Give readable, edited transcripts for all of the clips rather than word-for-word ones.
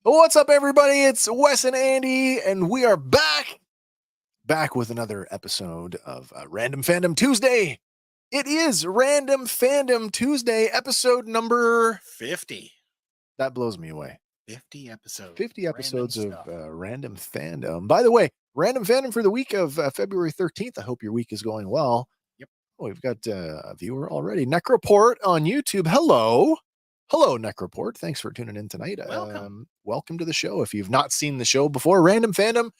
What's up, everybody? It's Wes and Andy, and we are back with another episode of Random Fandom Tuesday. It is Random Fandom Tuesday, episode number 50. That blows me away. 50 episodes. 50 episodes of Random Fandom. By the way, Random Fandom for the week of February 13th. I hope your week is going well. Yep. Oh, we've got a viewer already. Necroport on YouTube. Hello, Necroport. Thanks for tuning in tonight. Welcome to the show. If you've not seen the show before, Random Fandom,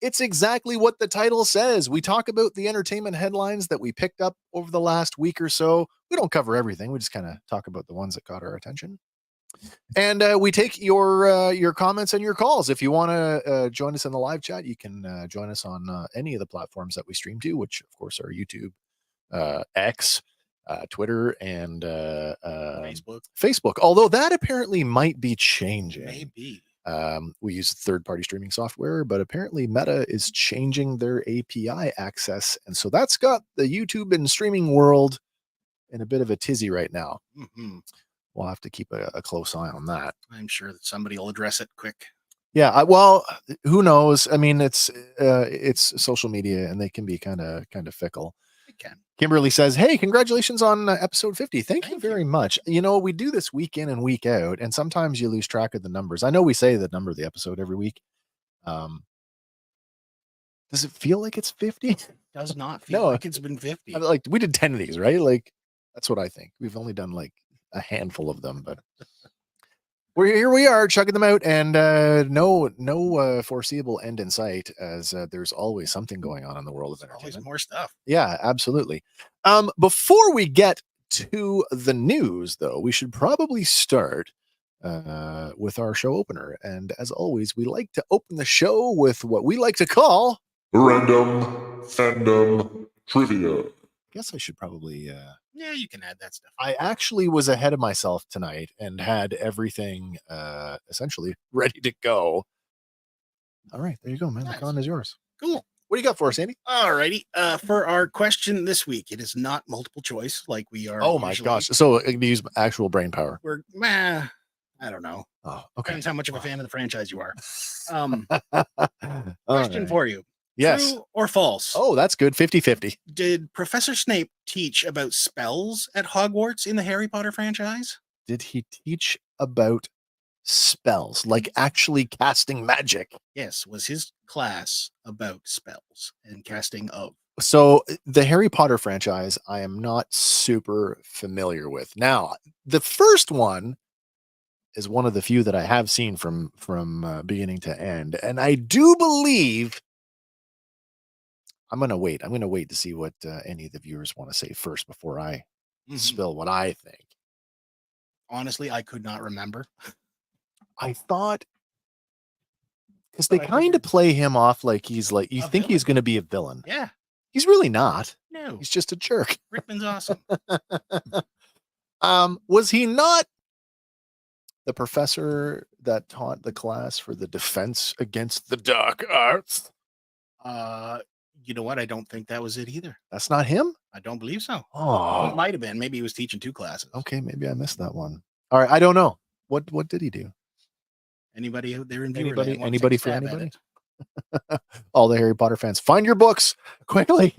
it's exactly what the title says. We talk about the entertainment headlines that we picked up over the last week or so. We don't cover everything. We just kind of talk about the ones that caught our attention. And we take your comments and your calls. If you want to join us in the live chat, you can join us on any of the platforms that we stream to, which, of course, are YouTube, X, Twitter, and Facebook. Although that apparently might be changing. Maybe. We use third-party streaming software, but apparently Meta is changing their API access, and so that's got the YouTube and streaming world in a bit of a tizzy right now. Mm-hmm. We'll have to keep a close eye on that. I'm sure that somebody will address it quick. Yeah, well, who knows? I mean, it's social media, and they can be kind of fickle. It can. Kimberly says, "Hey, congratulations on episode 50. Thank you very much. You know, we do this week in and week out, and sometimes you lose track of the numbers. I know we say the number of the episode every week. Does it feel like it's 50? It does not feel like it's been 50. Like we did 10 of these, right? Like that's what I think. We've only done like a handful of them, but here we are chugging them out, and no foreseeable end in sight, as there's always something going on in the world of entertainment. Always more stuff. Yeah, absolutely. Before we get to the news, though, we should probably start with our show opener. And as always, we like to open the show with what we like to call Random Fandom Trivia. I guess I should probably Yeah, you can add that stuff. I actually was ahead of myself tonight and had everything essentially ready to go. All right, there you go, man. Nice. The con is yours. Cool. What do you got for us, Andy? Alrighty. For our question this week, it is not multiple choice like we are. Oh my gosh. So I can use actual brain power. I don't know. Oh, okay. Depends how much of a fan of the franchise you are. Question Right. for you. Yes. True or false? Oh, that's good. 50-50. Did Professor Snape teach about spells at Hogwarts in the Harry Potter franchise? Did he teach about spells, like actually casting magic? Yes. Was his class about spells and casting of? So the Harry Potter franchise, I am not super familiar with. Now, the first one is one of the few that I have seen from beginning to end, and I do believe I'm gonna wait to see what any of the viewers want to say first before I spill what I think. Honestly, I could not remember. I thought because they kind of play him off like he's like you think he's going to be a villain. Yeah. He's really not. No. He's just a jerk. Rickman's awesome. Was he not the professor that taught the class for the defense against the dark arts? You know what? I don't think that was it either. That's not him? I don't believe so. Oh, It might have been. Maybe he was teaching 2 classes. Okay, maybe I missed that one. All right, I don't know. What did he do? Anybody out there in Anybody for anybody? All the Harry Potter fans, find your books quickly.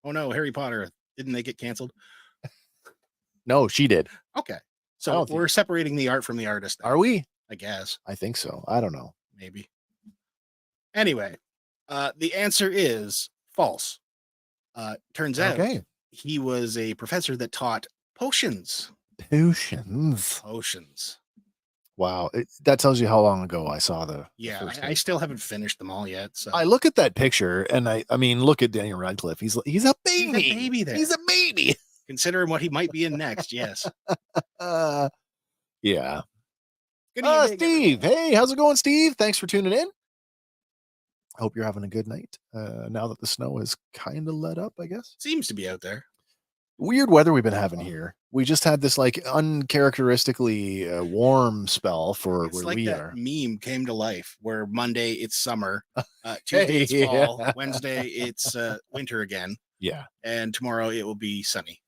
Oh no, Harry Potter. Didn't they get canceled? No, she did. Okay. So we're separating the art from the artist. Are we? I guess. I think so. I don't know. Maybe. Anyway, the answer is false. Turns out he was a professor that taught potions. Potions. Wow. That tells you how long ago I saw the first I still haven't finished them all yet. So I look at that picture and I mean, look at Daniel Radcliffe. He's a baby. He's a baby there. He's a baby. Considering what he might be in next. Yes. Yeah. Good evening, Steve. everyone. Hey, how's it going, Steve? Thanks for tuning in. I hope you're having a good night. Now that the snow is kind of let up, I guess. Seems to be out there. Weird weather we've been having here. We just had this like uncharacteristically warm spell for where like we that are. Meme came to life where Monday it's summer, Tuesday it's fall, Wednesday it's winter again. Yeah. And tomorrow it will be sunny.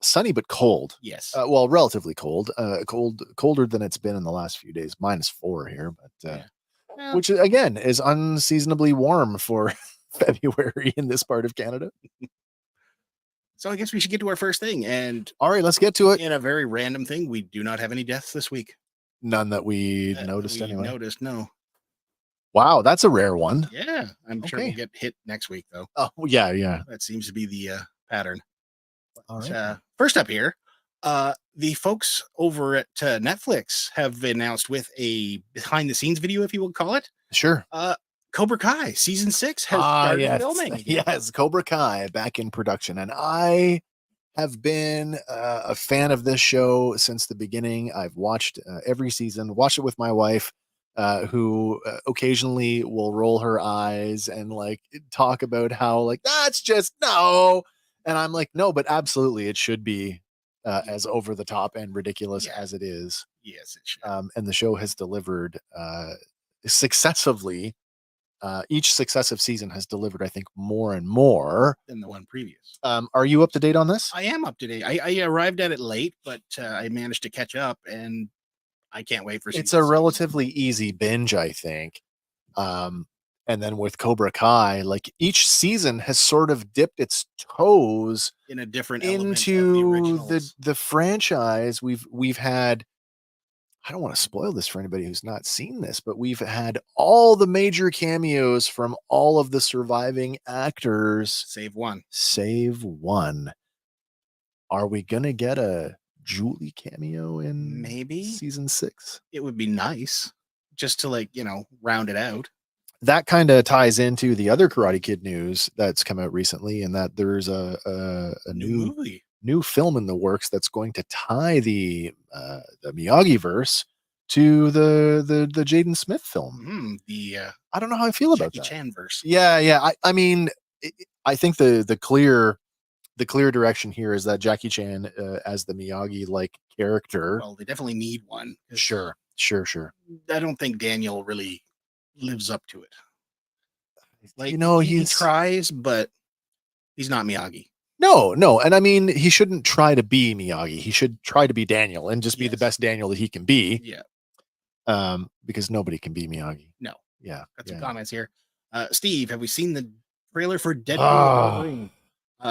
sunny but cold. Yes. Well, relatively cold. Colder than it's been in the last few days. -4 here, but which again is unseasonably warm for February in this part of Canada. So I guess we should get to our first thing. And all right, let's get to it. In a very random thing, we do not have any deaths this week. None that we noticed anyway. No. Wow, that's a rare one. Yeah, I'm sure we'll get hit next week though. Oh yeah. That seems to be the pattern. All right. First up here, the folks over at Netflix have announced with a behind-the-scenes video, if you will call it. Sure. Cobra Kai season 6 has started filming again. Yes, Cobra Kai back in production, and I have been a fan of this show since the beginning. I've watched every season, watched it with my wife, who occasionally will roll her eyes and like talk about how like that's just no, and I'm like no, but absolutely it should be as over the top and ridiculous as it is. Yes, it should. And the show has delivered successively. Each successive season has delivered, I think, more and more than the one previous. Are you up to date on this? I am up to date. I arrived at it late, but I managed to catch up, and I can't wait for it's a relatively easy binge, I think. And then with Cobra Kai, like each season has sort of dipped its toes in a different into the franchise. We've had, I don't want to spoil this for anybody who's not seen this, but we've had all the major cameos from all of the surviving actors. Save one. Are we going to get a Julie cameo in maybe season 6? It would be nice just to like, round it out. That kind of ties into the other Karate Kid news that's come out recently, and that there's a new film in the works that's going to tie the Miyagi verse to the Jaden Smith film. I don't know how I feel about that. Jackie Chan verse. Yeah. I mean, I think the clear direction here is that Jackie Chan as the Miyagi like character. Well, they definitely need one. Sure. I don't think Daniel really lives up to it. Like, he tries, but he's not Miyagi. No, and I mean he shouldn't try to be Miyagi. He should try to be Daniel and just be the best Daniel that he can be. Yeah. Because nobody can be Miyagi. No. Yeah. Got some comments here. Steve, have we seen the trailer for Deadpool? Wolverine?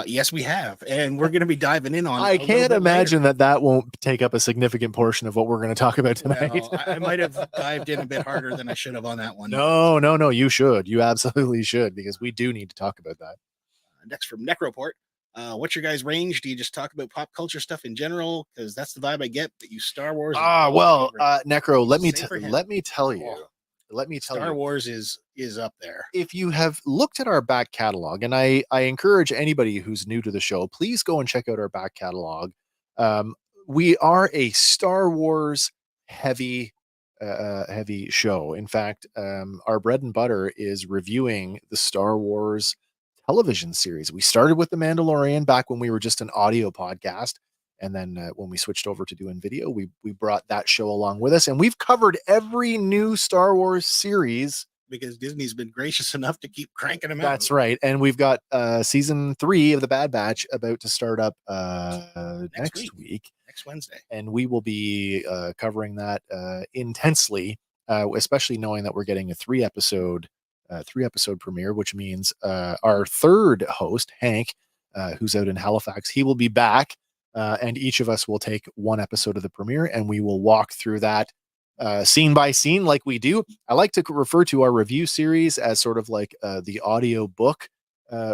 Yes, we have, and we're going to be diving in on. I can't imagine that won't take up a significant portion of what we're going to talk about tonight. Well, I might have dived in a bit harder than I should have on that one. No, you should. You absolutely should, because we do need to talk about that. Next from Necroport. What's your guys' range? Do you just talk about pop culture stuff in general? Because that's the vibe I get. That you Star Wars. Necro, let me tell you. Star Wars is up there. If you have looked at our back catalog, and I encourage anybody who's new to the show, please go and check out our back catalog. We are a Star Wars heavy show. In fact, our bread and butter is reviewing the Star Wars television series. We started with The Mandalorian back when we were just an audio podcast. And then when we switched over to doing video, we brought that show along with us. And we've covered every new Star Wars series. Because Disney's been gracious enough to keep cranking them out. That's right. And we've got season 3 of The Bad Batch about to start up next week. Next Wednesday. And we will be covering that intensely, especially knowing that we're getting a 3-episode premiere, which means our third host, Hank, who's out in Halifax, he will be back. And each of us will take one episode of the premiere and we will walk through that scene by scene like we do. I like to refer to our review series as sort of like the audio book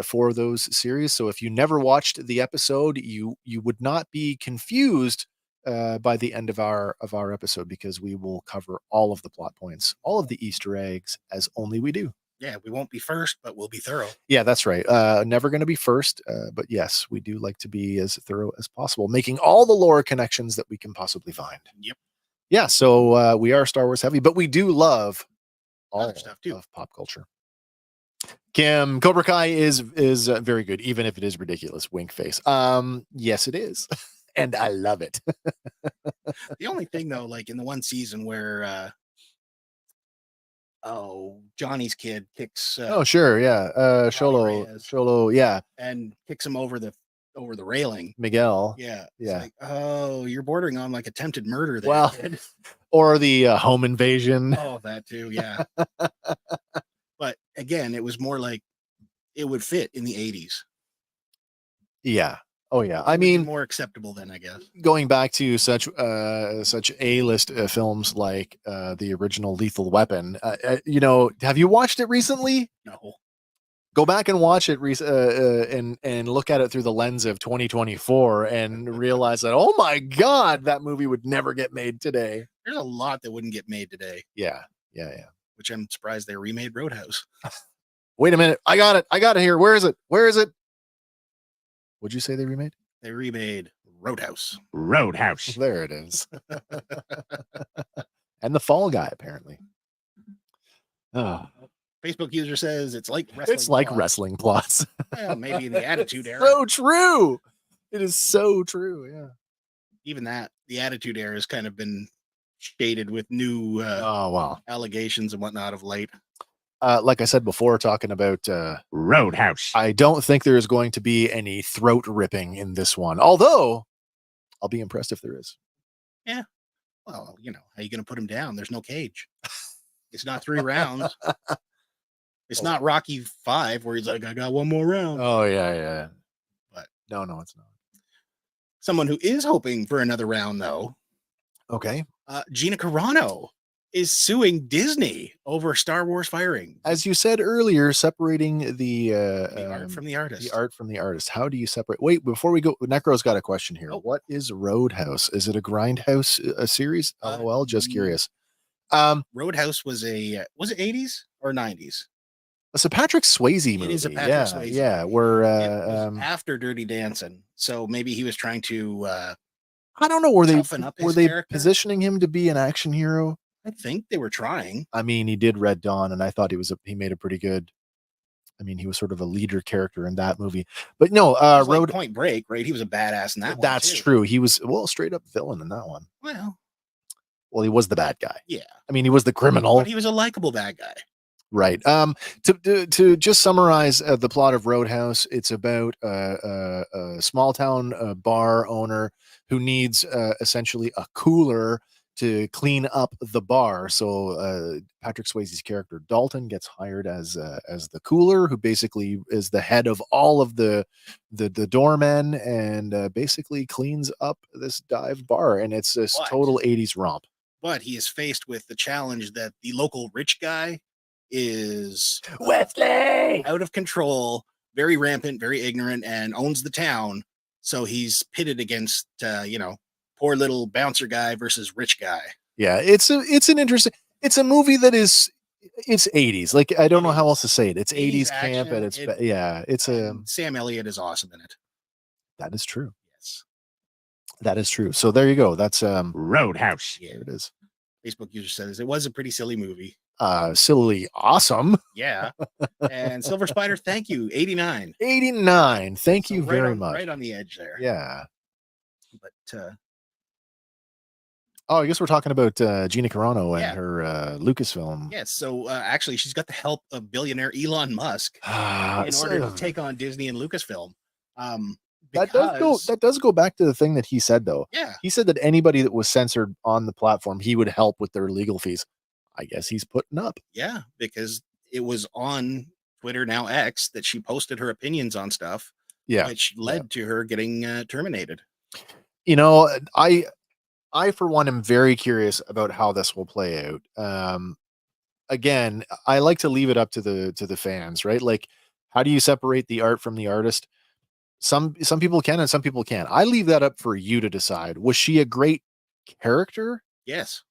for those series. So if you never watched the episode, you would not be confused by the end of our episode, because we will cover all of the plot points, all of the Easter eggs, as only we do. Yeah, we won't be first, but we'll be thorough. Yeah, that's right. Never going to be first, but yes, we do like to be as thorough as possible, making all the lore connections that we can possibly find. Yep. Yeah, so we are Star Wars heavy, but we do love all other stuff too of pop culture. Kim, Cobra Kai is very good, even if it is ridiculous. Wink face. Yes, it is, and I love it. The only thing though, like in the one season where Johnny's kid kicks Sholo, yeah, and kicks him over the over the railing. Miguel. Yeah. Yeah. It's like, oh, you're bordering on like attempted murder there. Well, kid. or the home invasion. Oh, that too. Yeah. But again, it was more like it would fit in the 80s. Yeah. Oh yeah. It I would be mean, more acceptable then, I guess. going back to such A-list films like the original Lethal Weapon, have you watched it recently? No. Go back and watch it and look at it through the lens of 2024 and realize that, oh my God, that movie would never get made today. There's a lot that wouldn't get made today. Yeah. Which I'm surprised they remade Roadhouse. Wait a minute. I got it here. Where is it? What'd you say they remade? They remade Roadhouse. There it is. And the Fall Guy, apparently. Oh. Facebook user says it's like wrestling. It's like plots. wrestling plots. Well, maybe in the Attitude Era. So true. It is so true. Yeah. Even that, the Attitude Era has kind of been shaded with new allegations and whatnot of late. Like I said before, talking about Roadhouse. I don't think there is going to be any throat ripping in this one. Although, I'll be impressed if there is. Yeah. Well, how are you going to put him down? There's no cage. It's not 3 rounds. It's not Rocky 5 where he's like, I got one more round. Oh, yeah. But no, it's not. Someone who is hoping for another round, though. Okay. Gina Carano is suing Disney over Star Wars firing. As you said earlier, separating the art from the artist. The art from the artist. How do you separate? Wait, before we go, Necro's got a question here. Oh. What is Roadhouse? Is it a Grindhouse series? LOL, just curious. Roadhouse was it 80s or 90s? It's a Patrick Swayze movie. It is a Patrick Swayze. Yeah, where after Dirty Dancing, so maybe he was trying to. I don't know. Were they character? positioning him to be an action hero? I think they were trying. I mean, he did Red Dawn, and I thought he made a pretty good. I mean, he was sort of a leader character in that movie. But no, like Point Break, right? He was a badass in that one. That's true. He was straight up villain in that one. Well, he was the bad guy. Yeah. I mean, he was the criminal. But he was a likable bad guy. Right. To just summarize the plot of Roadhouse, it's about a small town bar owner who needs essentially a cooler to clean up the bar. So Patrick Swayze's character Dalton gets hired as the cooler, who basically is the head of all of the doormen and basically cleans up this dive bar. And it's this total 80s romp. But he is faced with the challenge that the local rich guy is Wesley out of control, very rampant, very ignorant, and owns the town. So he's pitted against poor little bouncer guy versus rich guy. Yeah, it's a movie that it's 80s. Like, I don't know how else to say it. It's 80s camp, and Sam Elliott is awesome in it. That is true. Yes. That is true. So there you go. That's Roadhouse. Yeah, there it is. Facebook user says it was a pretty silly movie. Silly awesome. Yeah. And Silver Spider, thank you. 89. Thank you very much. Right on the edge there. Yeah. But I guess we're talking about Gina Carano and her Lucasfilm. Yes. So actually, she's got the help of billionaire Elon Musk in order to take on Disney and Lucasfilm. That does go back to the thing that he said, though. Yeah. He said that anybody that was censored on the platform, he would help with their legal fees. I guess he's putting up. Yeah, because it was on Twitter, now X, that she posted her opinions on stuff. Yeah. Which led to her getting terminated. I for one am very curious about how this will play out. Again, I like to leave it up to the fans, right? Like, how do you separate the art from the artist? Some people can and some people can't. I leave that up for you to decide. Was she a great character? Yes.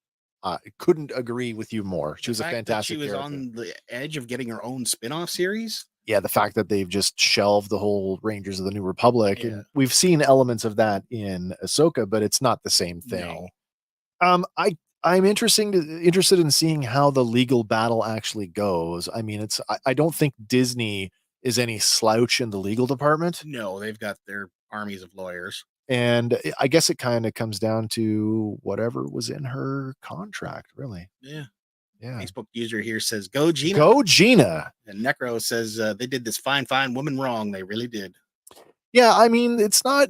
I couldn't agree with you more. She was a fantastic character. She was on the edge of getting her own spin-off series. Yeah, the fact that they've just shelved the whole Rangers of the New Republic, and we've seen elements of that in Ahsoka, but it's not the same thing. No. I'm interested in seeing how the legal battle actually goes. I mean, I don't think Disney is any slouch in the legal department. No, they've got their armies of lawyers. And I guess it kind of comes down to whatever was in her contract, really. Yeah. Yeah. Facebook user here says, "Go Gina." Go Gina. And Necro says, "They did this fine woman wrong. They really did." Yeah, I mean, it's not.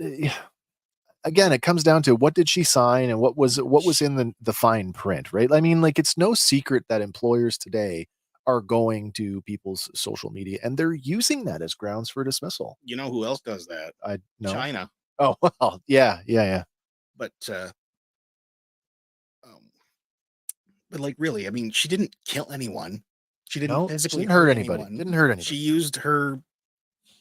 Again, it comes down to what did she sign and what was in the fine print, right? I mean, like, it's no secret that employers today are going to people's social media and they're using that as grounds for dismissal. You know who else does that? I know. China. Oh, well, yeah. But like, really, I mean, she didn't kill anyone. She didn't physically hurt anybody. anyone. Didn't hurt anybody. She used her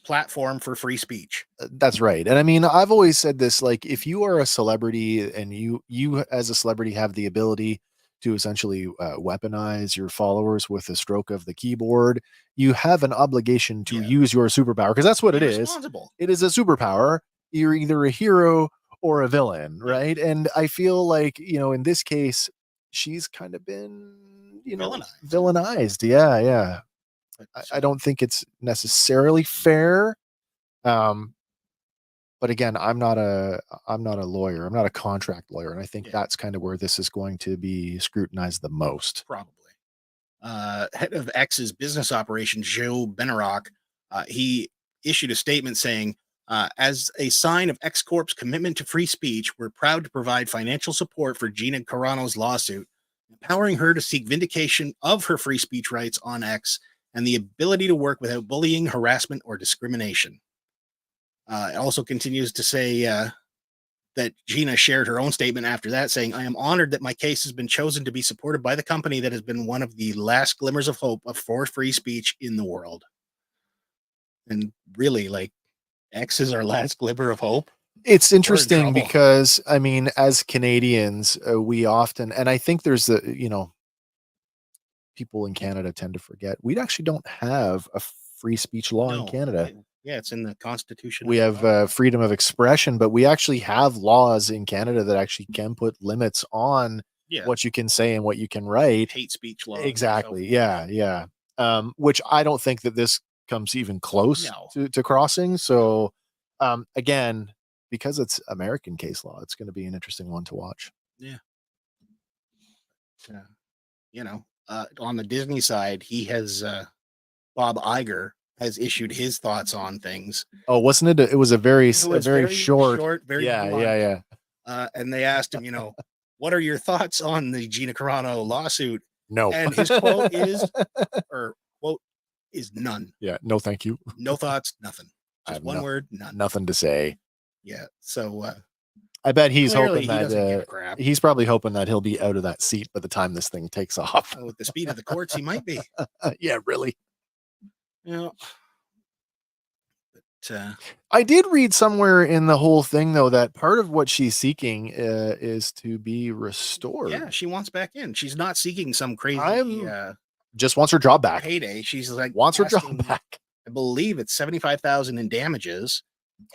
platform for free speech. That's right. And I mean, I've always said this, like, if you are a celebrity and you as a celebrity have the ability to essentially weaponize your followers with a stroke of the keyboard, you have an obligation to use your superpower, because that's what it is. It is a superpower. You're either a hero or a villain, right? And I feel like, in this case, she's kind of been, villainized. Yeah. I don't think it's necessarily fair. But again, I'm not a lawyer. I'm not a contract lawyer. And I think that's kind of where this is going to be scrutinized the most. Probably. Head of X's business operations, Joe Benarock, he issued a statement saying, as a sign of X Corp's commitment to free speech, we're proud to provide financial support for Gina Carano's lawsuit, empowering her to seek vindication of her free speech rights on X and the ability to work without bullying, harassment, or discrimination. It also continues to say that Gina shared her own statement after that, saying, I am honored that my case has been chosen to be supported by the company that has been one of the last glimmers of hope for free speech in the world. And really, like, X is our last glimmer of hope. It's interesting because, I mean, as Canadians, we often, and I think there's people in Canada tend to forget, we actually don't have a free speech law in Canada. Yeah, it's in the Constitution. We have freedom of expression, but we actually have laws in Canada that actually can put limits on what you can say and what you can write. Hate speech law. Exactly. Yeah. Which I don't think that this comes even close to crossing. So, again, because it's American case law, it's going to be an interesting one to watch. Yeah. On the Disney side, he has Bob Iger has issued his thoughts on things. Oh, wasn't it? It was a very short, very yeah. And they asked him, what are your thoughts on the Gina Carano lawsuit? No. And his quote is none. Yeah. No, thank you. No thoughts, nothing. Just one word, none. Nothing to say. Yeah. So I bet he's hoping that he's probably hoping that he'll be out of that seat by the time this thing takes off. With the speed of the courts, he might be. Yeah, really. But I did read somewhere in the whole thing, though, that part of what she's seeking is to be restored. Yeah, she wants back in. She's not seeking some crazy just wants her job back. Payday. She's like wants her job back. I believe it's $75,000 in damages,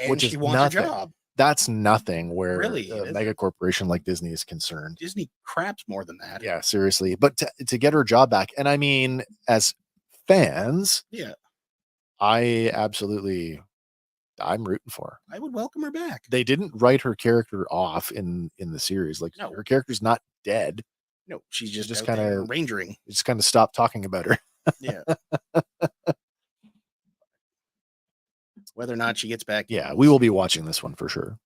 and which she wants her job. That's nothing where really a mega corporation like Disney is concerned. Disney craps more than that. Yeah, seriously. But to get her job back, and I mean, as fans, I'm rooting for her. I would welcome her back. They didn't write her character off in the series. Like, her character's not dead. No, she's just kind of rangering. Just kind of stopped talking about her. Yeah. Whether or not she gets back. Yeah, we will be watching this one for sure.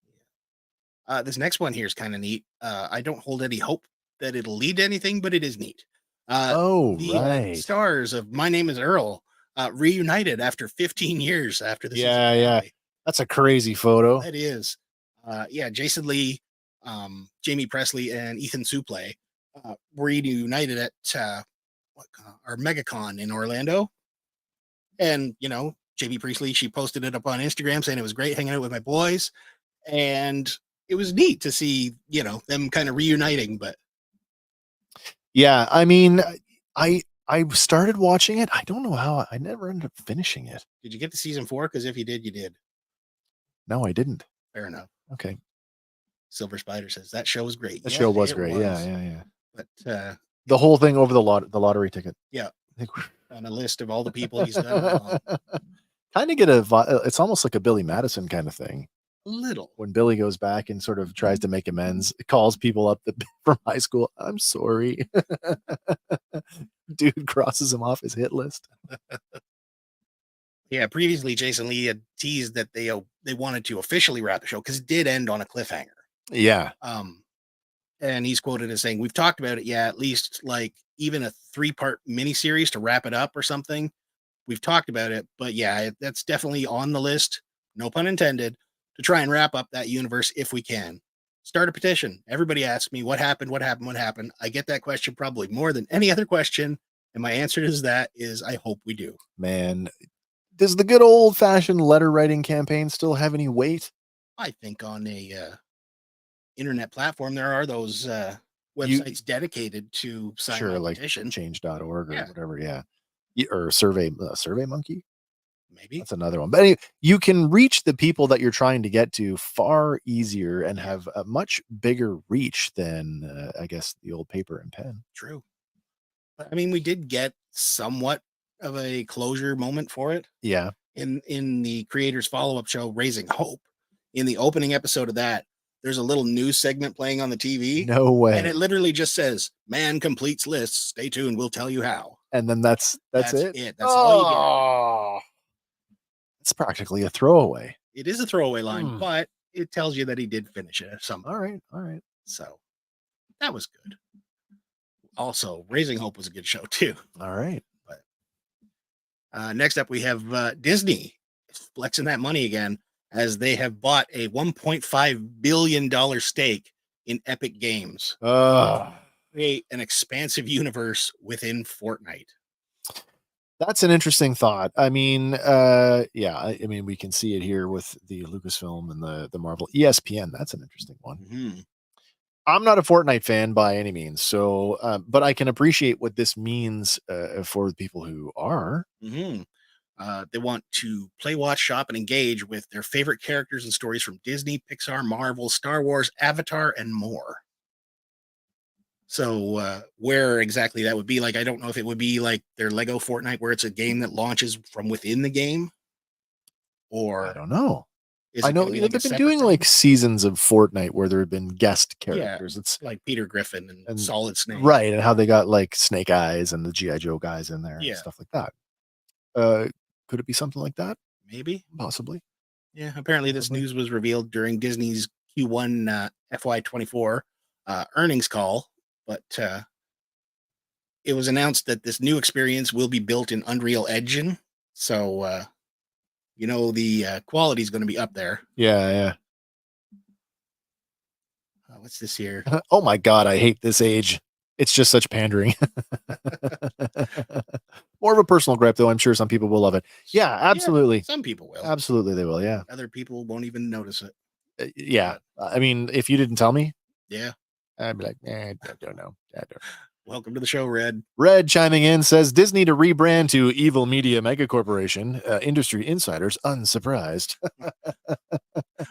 This next one here is kind of neat. I don't hold any hope that it'll lead to anything, but it is neat. The stars of My Name is Earl reunited after 15 years after the season. Yeah. That's a crazy photo. That is. Jason Lee, Jamie Presley, and Ethan Suplee reunited at our MegaCon in Orlando. And, Jamie Priestley, she posted it up on Instagram saying it was great hanging out with my boys. And it was neat to see, them kind of reuniting. But yeah, I mean, I started watching it. I don't know how. I never ended up finishing it. Did you get to season 4? Because if you did, you did. No, I didn't. Fair enough. Okay. Silver Spider says that show was great. The show was great. Yeah. But the whole thing over the lottery ticket. Yeah. On a list of all the people he's done. Kind of get it's almost like a Billy Madison kind of thing. A little. When Billy goes back and sort of tries to make amends, calls people up from high school. I'm sorry. Dude crosses him off his hit list. Yeah, previously Jason Lee had teased that they wanted to officially wrap the show because it did end on a cliffhanger. Yeah. And he's quoted as saying, "We've talked about it, yeah, at least like even a 3-part miniseries to wrap it up or something. We've talked about it, but yeah, that's definitely on the list, no pun intended, to try and wrap up that universe if we can. Start a petition. Everybody asks me what happened, what happened, what happened. I get that question probably more than any other question, and my answer to that is I hope we do." Man, does the good old-fashioned letter writing campaign still have any weight? I think on a internet platform there are those websites dedicated to sign Sure, my like petition. change.org or Yeah. whatever, yeah. Or Survey Monkey? Maybe. That's another one. But anyway, you can reach the people that you're trying to get to far easier and have a much bigger reach than, I guess, the old paper and pen. True. But I mean, we did get somewhat of a closure moment for it. Yeah. In the creator's follow-up show, Raising Hope. In the opening episode of that, there's a little news segment playing on the TV. No way. And it literally just says, "Man completes lists. Stay tuned. We'll tell you how." And then that's it. That's all you Oh, it's practically a throwaway. get. It is a throwaway line, but it tells you that he did finish it at some point. All right. So that was good. Also, Raising Hope was a good show too. All right. But next up, we have Disney flexing that money again as they have bought a $1.5 billion stake in Epic Games. Create an expansive universe within Fortnite. That's an interesting thought. I mean, I mean, we can see it here with the Lucasfilm and the Marvel ESPN. That's an interesting one. Mm-hmm. I'm not a Fortnite fan by any means, so but I can appreciate what this means for the people who are. Mm-hmm. They want to play, watch, shop, and engage with their favorite characters and stories from Disney, Pixar, Marvel, Star Wars, Avatar, and more. So where exactly that would be, like, I don't know if it would be like their Lego Fortnite, where it's a game that launches from within the game, or I don't know. is I it know gonna be they've like a been separate doing thing? like seasons of Fortnite where there have been guest characters. It's like Peter Griffin and Solid Snake, right, and how they got like Snake Eyes and the G.I. Joe guys in there and stuff like that. Could it be something like that? Maybe, possibly. Yeah, apparently this news was revealed during Disney's Q1 FY24 earnings call, but it was announced that this new experience will be built in Unreal Engine. So, the quality is going to be up there. Yeah. What's this here? Oh my God, I hate this age. It's just such pandering. More of a personal gripe, though. I'm sure some people will love it. Yeah, absolutely. Yeah, some people will. Absolutely, they will. Yeah. Other people won't even notice it. Yeah. I mean, if you didn't tell me, yeah, I'd be like, I don't know. Welcome to the show, Red. Red chiming in says Disney to rebrand to Evil Media Mega Corporation. Industry insiders unsurprised.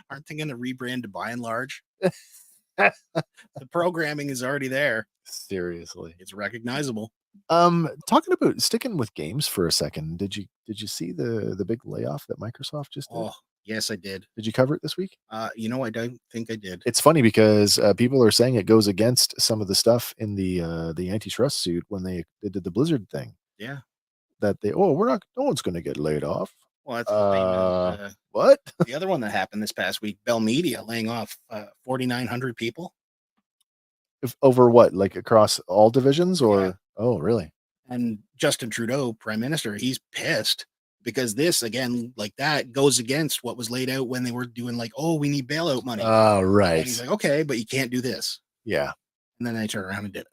Aren't they going to rebrand to By and Large? The programming is already there. Seriously, it's recognizable. Talking about sticking with games for a second, did you see the big layoff that Microsoft just did? Oh, yes, I did. Did you cover it this week? I don't think I did. It's funny because people are saying it goes against some of the stuff in the antitrust suit when they did the Blizzard thing. Yeah, that no one's going to get laid off. Well, that's the same as, what? The other one that happened this past week, Bell Media laying off 4,900 people. Over what? Like across all divisions, or? Yeah. Oh, really? And Justin Trudeau, Prime Minister, he's pissed because this, again, like that goes against what was laid out when they were doing like, oh, we need bailout money. Oh, right. And he's like, okay, but you can't do this. Yeah. And then they turned around and did it.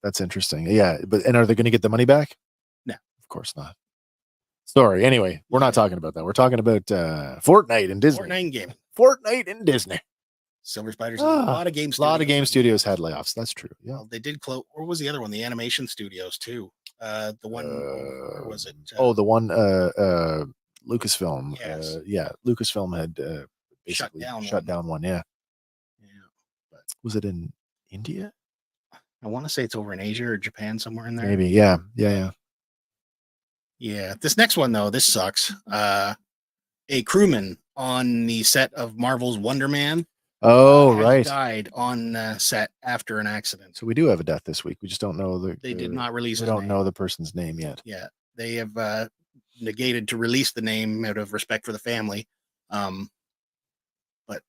That's interesting. Yeah. And are they going to get the money back? No. Of course not. Sorry. Anyway, we're not talking about that. We're talking about Fortnite and Disney. Fortnite and gaming. Fortnite and Disney. Silver Spiders. A lot of game studios. A lot of game studios had layoffs. That's true. Yeah. Well, they did close. Or was the other one? The animation studios too. The one. Or was it? The one. Lucasfilm. Yes. Lucasfilm had basically shut down one. Yeah. But was it in India? I want to say it's over in Asia or Japan, somewhere in there. Maybe. Yeah. Yeah. This next one though, this sucks. A crewman on the set of Marvel's Wonder Man. Oh, right. Died on set after an accident. So we do have a death this week. We just don't know They did not release. We don't know the person's name yet. Yeah, they have negated to release the name out of respect for the family. But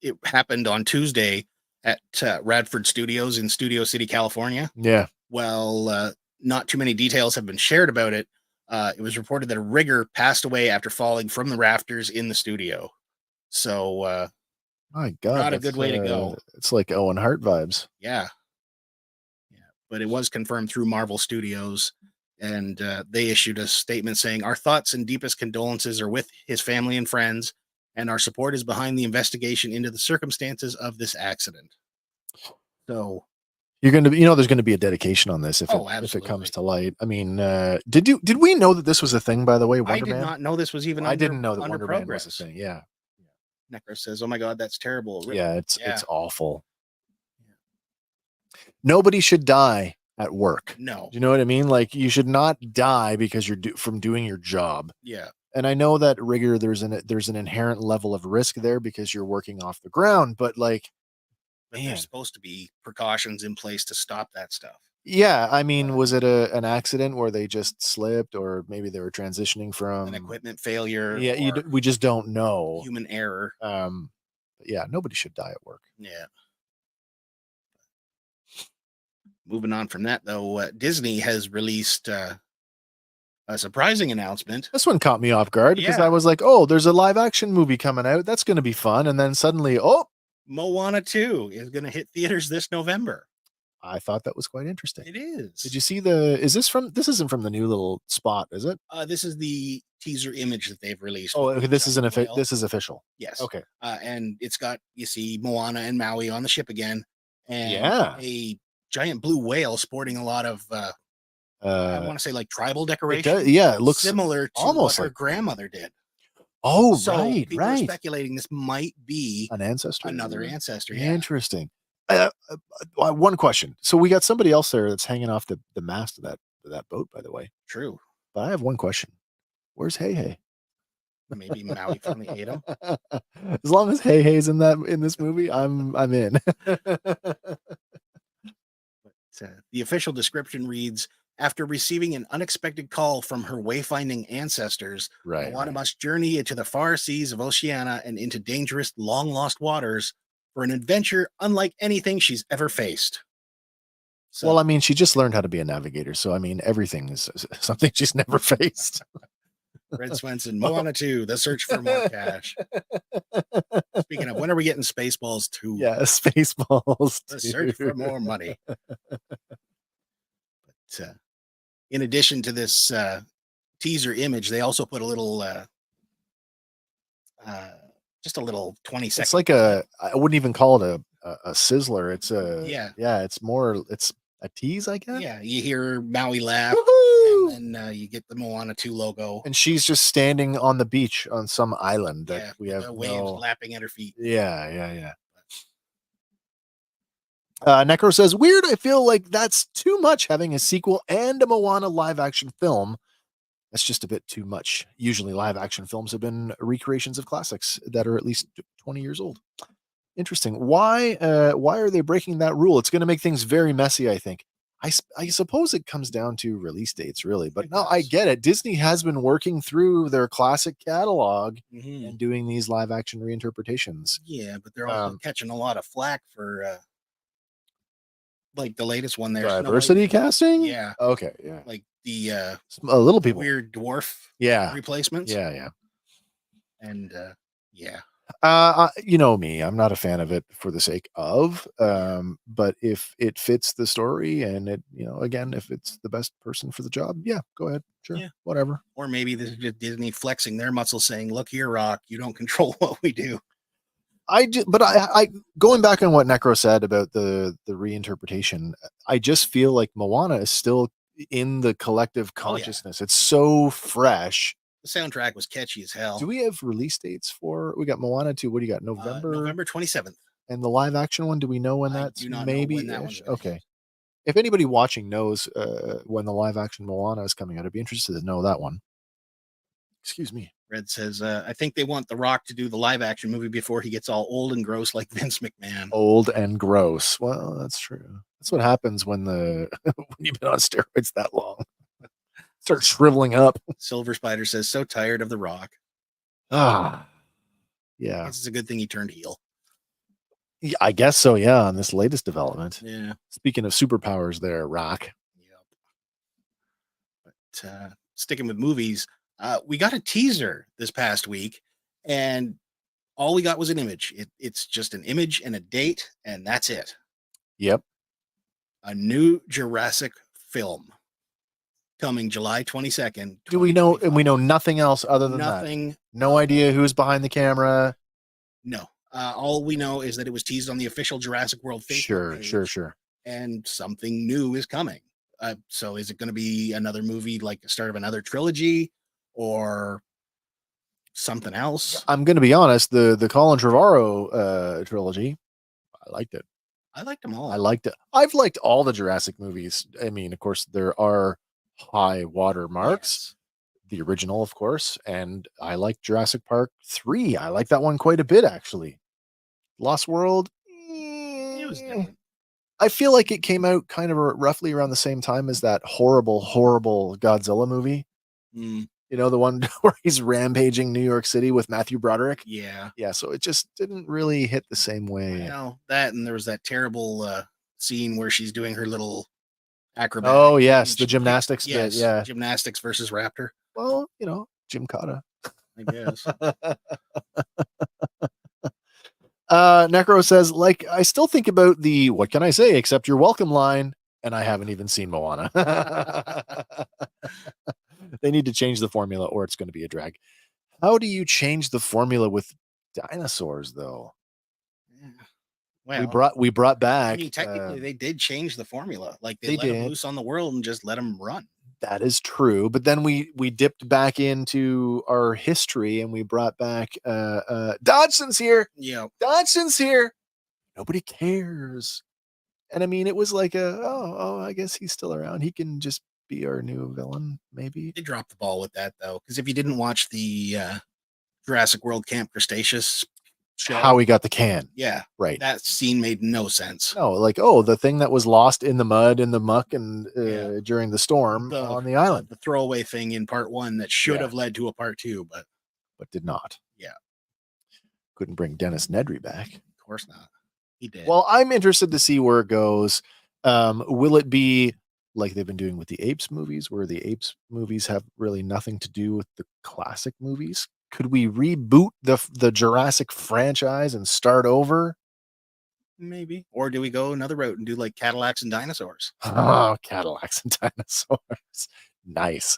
it happened on Tuesday at Radford Studios in Studio City, California. Yeah. Well, not too many details have been shared about it. It was reported that a rigger passed away after falling from the rafters in the studio. So, my God, not a good way to go. It's like Owen Hart vibes. Yeah. But it was confirmed through Marvel Studios, and they issued a statement saying, "Our thoughts and deepest condolences are with his family and friends, and our support is behind the investigation into the circumstances of this accident." So you're going to, there's going to be a dedication on this if it comes to light. I mean, did we know that this was a thing, by the way? I did not know this was even. I didn't know that Wonder Man was a thing. Yeah. Necro says, "Oh my God, that's terrible." Yeah, it's awful. Nobody should die at work. No. Do you know what I mean? Like, you should not die because you're from doing your job. Yeah. And I know that rigor, there's an inherent level of risk there because you're working off the ground, but like, there's supposed to be precautions in place to stop that stuff. Yeah, I mean, was it an accident where they just slipped, or maybe they were transitioning from an equipment failure? Yeah, we just don't know. Human error. Yeah, nobody should die at work. Yeah. Moving on from that, though, Disney has released a surprising announcement. This one caught me off guard because I was like, "Oh, there's a live action movie coming out. That's going to be fun." And then suddenly, Moana 2 is going to hit theaters this November. I thought that was quite interesting. It is. Did you see this isn't from the new little spot, is it? This is the teaser image that they've released. Oh, okay, this is official. Yes. Okay. And it's got, you see Moana and Maui on the ship again. And a giant blue whale sporting a lot of I want to say like tribal decoration. It looks similar to almost what her like grandmother did. Oh, so right, people are speculating this might be an ancestor, another ancestor. Yeah. Interesting. One question. So we got somebody else there that's hanging off the mast of that boat, by the way. True. But I have one question. Where's Hey Hey? Maybe Maui finally ate him. As long as Hey Hey's in this movie, I'm in. The official description reads: after receiving an unexpected call from her wayfinding ancestors, Moana must journey into the far seas of Oceania and into dangerous, long-lost waters for an adventure unlike anything she's ever faced. So, well, I mean, she just learned how to be a navigator, so I mean, everything is something she's never faced. Red Swenson, Moana 2, The Search for More Cash. Speaking of, when are we getting Spaceballs 2? Yeah, Spaceballs 2. The Search for More Money. But in addition to this teaser image, they also put a little, just a little 20-second. It's like I wouldn't even call it a sizzler. It's it's a tease, I guess. Yeah, you hear Maui laugh. And then you get the Moana 2 logo. And she's just standing on the beach on some island that we have waves lapping at her feet. Yeah. Necro says, weird. I feel like that's too much, having a sequel and a Moana live action film. That's just a bit too much. Usually live action films have been recreations of classics that are at least 20 years old. Interesting. Why are they breaking that rule? It's going to make things very messy, I think. I suppose it comes down to release dates, really. But no, I get it. Disney has been working through their classic catalog and doing these live action reinterpretations. Yeah, but they're also catching a lot of flack for like the latest one there. Diversity casting? Yeah. Okay, yeah. Like the a little people. Weird dwarf replacements. Yeah. And yeah. You know me, I'm not a fan of it for the sake of, but if it fits the story and it, again, if it's the best person for the job, go ahead. Sure. Yeah. Whatever. Or maybe this is just Disney flexing their muscles saying, look here, Rock, you don't control what we do. But I going back on what Necro said about the reinterpretation, I just feel like Moana is still in the collective consciousness. It's so fresh. The soundtrack was catchy as hell. Do we have release dates we got Moana 2? What do you got? November 27th. And the live action one, do we know when that's maybe? When that okay. If anybody watching knows when the live action Moana is coming out, I'd be interested to know that one. Excuse me. Red says, I think they want The Rock to do the live action movie before he gets all old and gross like Vince McMahon. Old and gross. Well, that's true. That's what happens when when you've been on steroids that long. Start shriveling up. Silver Spider says, so tired of The Rock. Yeah. It's a good thing he turned heel. Yeah, I guess so. Yeah. On this latest development. Yeah. Speaking of superpowers there, Rock. Yep. But sticking with movies, we got a teaser this past week, and all we got was an image. It's just an image and a date, and that's it. Yep. A new Jurassic film coming July 22nd. Do we know? And we know nothing else other than nothing. That. No idea who's behind the camera. No. All we know is that it was teased on the official Jurassic World Facebook page, Sure. And something new is coming. So is it going to be another movie, like the start of another trilogy, or something else? I'm going to be honest. The Colin Trevorrow trilogy, I liked it. I liked them all. I liked it. I've liked all the Jurassic movies. I mean, of course, there are high water marks. Yes. The original, of course, and I like Jurassic Park 3. I like that one quite a bit, actually. Lost World. It was different. I feel like it came out kind of roughly around the same time as that horrible Godzilla movie. Mm. You know, the one where he's rampaging New York City with Matthew Broderick. Yeah. So it just didn't really hit the same way. Well, that, and there was that terrible scene where she's doing her little acrobatic. Oh yes, the gymnastics. Yes, yeah, gymnastics versus Raptor. Well, you know, Jim Cotta. I guess. Necro says, like, I still think about the "what can I say except you're welcome" line, and I haven't even seen Moana. They need to change the formula, or it's going to be a drag. How do you change the formula with dinosaurs, though? Well, we brought back. I mean, technically, they did change the formula. Like they let did. them loose on the world and just let them run. That is true, but then we dipped back into our history and we brought back Dodgson's here. Yeah, Dodgson's here. Nobody cares. And I mean, it was like I guess he's still around. He can just be our new villain, maybe. They dropped the ball with that though, because if you didn't watch the Jurassic World Camp Cretaceous show, how he got the can, right, that scene made no sense. No, like the thing that was lost in the mud, in the muck, and during the storm on the island, the throwaway thing in part 1 that should have led to a part 2, but did not. Yeah, couldn't bring Dennis Nedry back. Of course not. He did. Well, I'm interested to see where it goes. Will it be like they've been doing with the Apes movies, where the Apes movies have really nothing to do with the classic movies? Could we reboot the Jurassic franchise and start over? Maybe. Or do we go another route and do like Cadillacs and dinosaurs? Oh, Cadillacs and dinosaurs. Nice.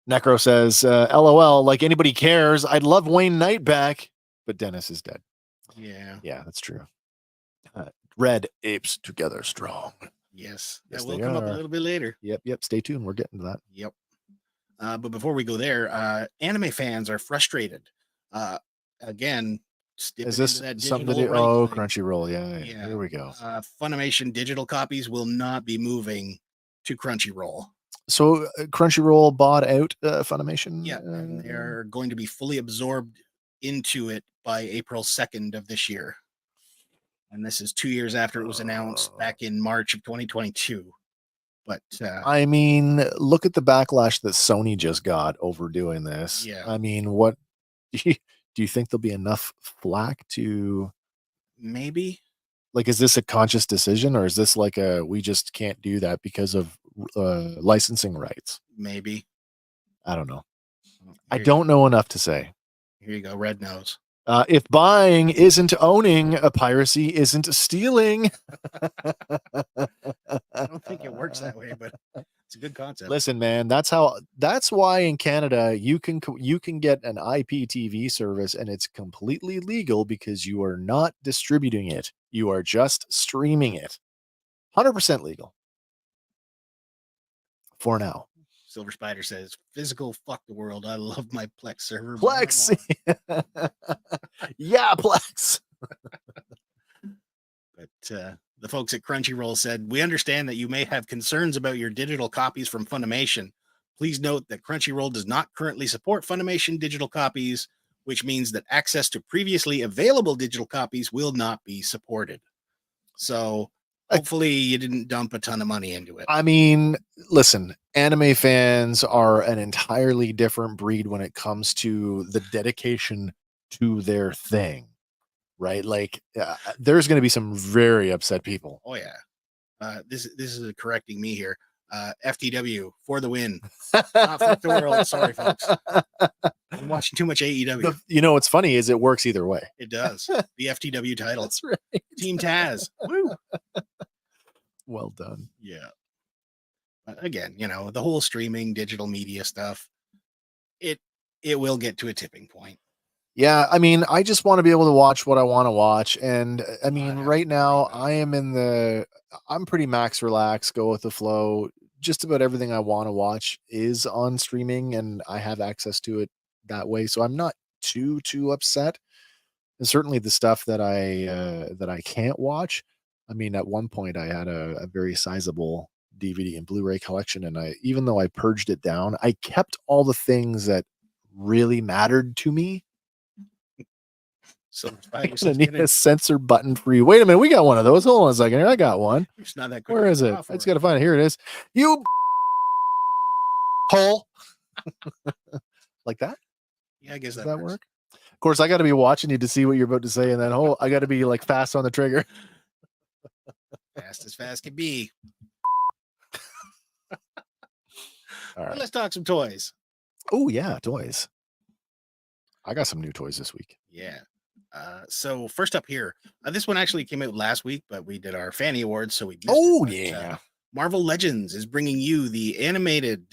Necro says, LOL, like anybody cares. I'd love Wayne Knight back, but Dennis is dead. Yeah, that's true. Red Apes together strong. Yes, that will come up a little bit later. Yep. Stay tuned. We're getting to that. Yep. But before we go there, anime fans are frustrated. Again, is this something to do? Oh, Crunchyroll. Yeah. Here we go. Funimation digital copies will not be moving to Crunchyroll. So Crunchyroll bought out Funimation? Yeah, and they're going to be fully absorbed into it by April 2nd of this year. And this is 2 years after it was announced back in March of 2022. But I mean, look at the backlash that Sony just got over doing this. Yeah. I mean, what do you think there'll be enough flack to? Maybe. Like, is this a conscious decision, or is this like we just can't do that because of licensing rights? Maybe. I don't know. I don't know enough to say. Here you go. Red knows. If buying isn't owning, a piracy isn't stealing. I don't think it works that way, but it's a good concept. Listen, man, that's why in Canada you can get an IPTV service and it's completely legal because you are not distributing it. You are just streaming it. 100% legal. For now. Silver Spider says, physical, fuck the world. I love my Plex server. Plex. Yeah, Plex. But the folks at Crunchyroll said, we understand that you may have concerns about your digital copies from Funimation. Please note that Crunchyroll does not currently support Funimation digital copies, which means that access to previously available digital copies will not be supported. So Hopefully you didn't dump a ton of money into it. I mean, listen, anime fans are an entirely different breed when it comes to the dedication to their thing, right? Like, there's going to be some very upset people. Oh yeah. This is correcting me here. FTW for the win. Not fuck the world. Sorry, folks. I'm watching too much AEW. What's funny is it works either way. It does. The FTW title. That's right. Team Taz. Woo. Well done. Yeah. But again, the whole streaming digital media stuff, it will get to a tipping point. Yeah, I mean, I just want to be able to watch what I want to watch. And I mean, right now I'm pretty max relax, go with the flow. Just about everything I want to watch is on streaming and I have access to it that way. So I'm not too upset. And certainly the stuff that I can't watch. I mean, at one point I had a very sizable DVD and Blu-ray collection. And even though I purged it down, I kept all the things that really mattered to me. So I'm gonna need a censor button free. Wait a minute, we got one of those. Hold on a second here. I got one. It's not that quick. Where is it? I just gotta find it. Here it is. You hole. Like that? Yeah, I guess Does that work? Of course, I gotta be watching you to see what you're about to say, and then I gotta be like fast on the trigger. Fast as fast can be. All right. Let's talk some toys. Oh yeah, toys. I got some new toys this week. Yeah. So first up here, this one actually came out last week, but we did our Fanny Awards, so we missed it. But, Marvel Legends is bringing you the animated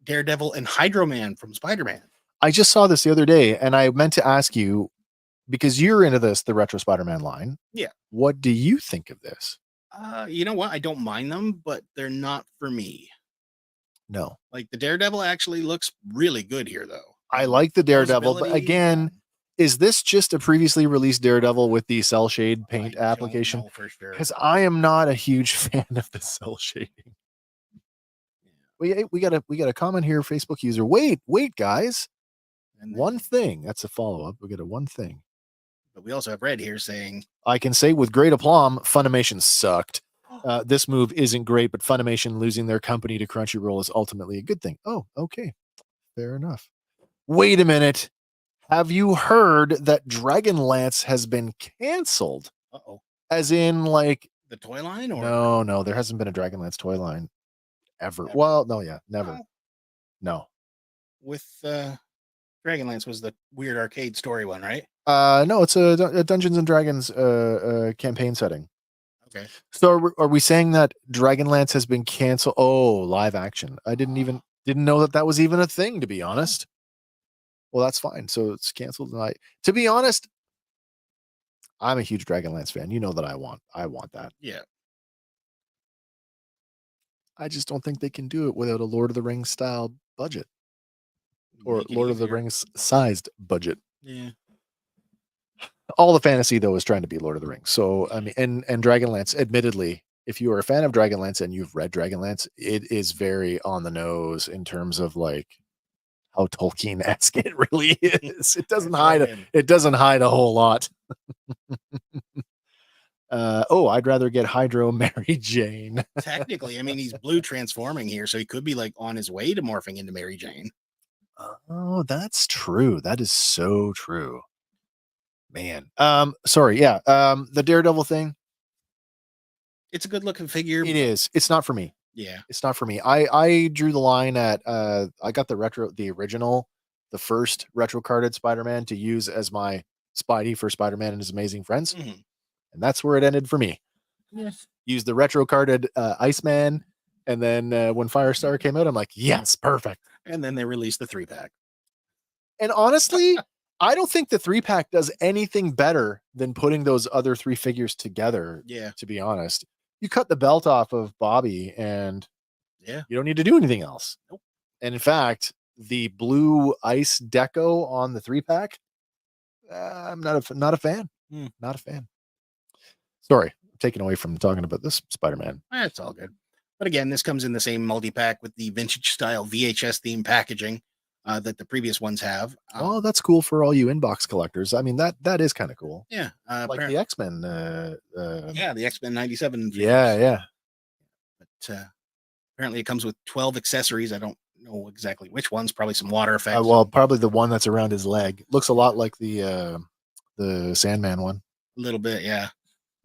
Daredevil and Hydro Man from Spider-Man. I just saw this the other day, and I meant to ask you because you're into the retro Spider-Man line. Yeah. What do you think of this? You know what? I don't mind them, but they're not for me. No. Like the Daredevil actually looks really good here, though. I like the Daredevil, but again, is this just a previously released Daredevil with the cell shade paint application? For sure. Because I am not a huge fan of the cell shading. Yeah. We got a comment here, Facebook user. Wait, guys. And one thing. That's a follow-up. We got a one thing. But we also have Red here saying, I can say with great aplomb, Funimation sucked. This move isn't great, but Funimation losing their company to Crunchyroll is ultimately a good thing. Oh, okay. Fair enough. Wait a minute. Have you heard that Dragonlance has been canceled? Uh-oh. As in, like... The toy line? Or No. There hasn't been a Dragonlance toy line ever. Well, no, yeah. Never. No. With Dragonlance was the weird arcade story one, right? No, it's a Dungeons and Dragons campaign setting. Okay. So are we saying that Dragonlance has been canceled? Oh, live action. I didn't know that was even a thing, to be honest. Well, that's fine. So it's canceled tonight. To be honest, I'm a huge Dragonlance fan. You know that I want that. Yeah. I just don't think they can do it without a Lord of the Rings style budget. Or Lord of the Rings sized budget. Yeah. All the fantasy though is trying to be Lord of the Rings. So I mean, and Dragonlance, admittedly, if you are a fan of Dragonlance and you've read Dragonlance, it is very on the nose in terms of like how Tolkien-esque it really is. It doesn't hide a whole lot. I'd rather get Hydro Mary Jane. Technically, I mean, he's blue transforming here, so he could be like on his way to morphing into Mary Jane. Oh, that's true. That is so true. Man. Sorry, yeah. The Daredevil thing. It's a good looking figure. It is. It's not for me. Yeah. It's not for me. I drew the line at I got the first retro carded Spider-Man to use as my Spidey for Spider-Man and His Amazing Friends. Mm-hmm. And that's where it ended for me. Yes. Used the retro carded Iceman, and then when Firestar came out, I'm like, yes, perfect. And then they released the 3-pack. And honestly, I don't think the 3-pack does anything better than putting those other 3 figures together. Yeah. To be honest, you cut the belt off of Bobby, and you don't need to do anything else. Nope. And in fact, the blue ice deco on the 3-pack, I'm not a fan. Not a fan. Sorry, I'm taken away from talking about this Spider-Man. That's all good. But again, this comes in the same multi-pack with the vintage style VHS theme packaging. that the previous ones have. Oh, that's cool for all you inbox collectors. I mean, that is kind of cool. Yeah. Like the X-Men. Yeah, the X-Men 97 figures. Yeah. But apparently it comes with 12 accessories. I don't know exactly which ones. Probably some water effects. Well, probably the one that's around his leg. Looks a lot like the Sandman one. A little bit, yeah.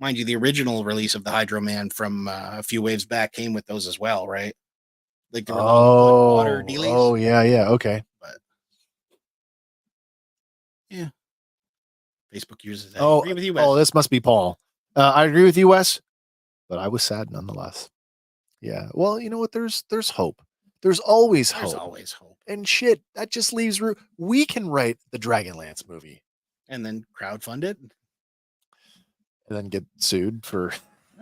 Mind you, the original release of the Hydro Man from a few waves back came with those as well, right? Like the water dealies. Oh, yeah. Okay. But yeah, Facebook uses that. Oh, I agree with you, Wes. this must be Paul. I agree with you, Wes, but I was sad nonetheless. Yeah. Well, you know what? There's hope. There's always hope. There's always hope. And shit, that just leaves room. We can write the Dragonlance movie and then crowdfund it, and then get sued for.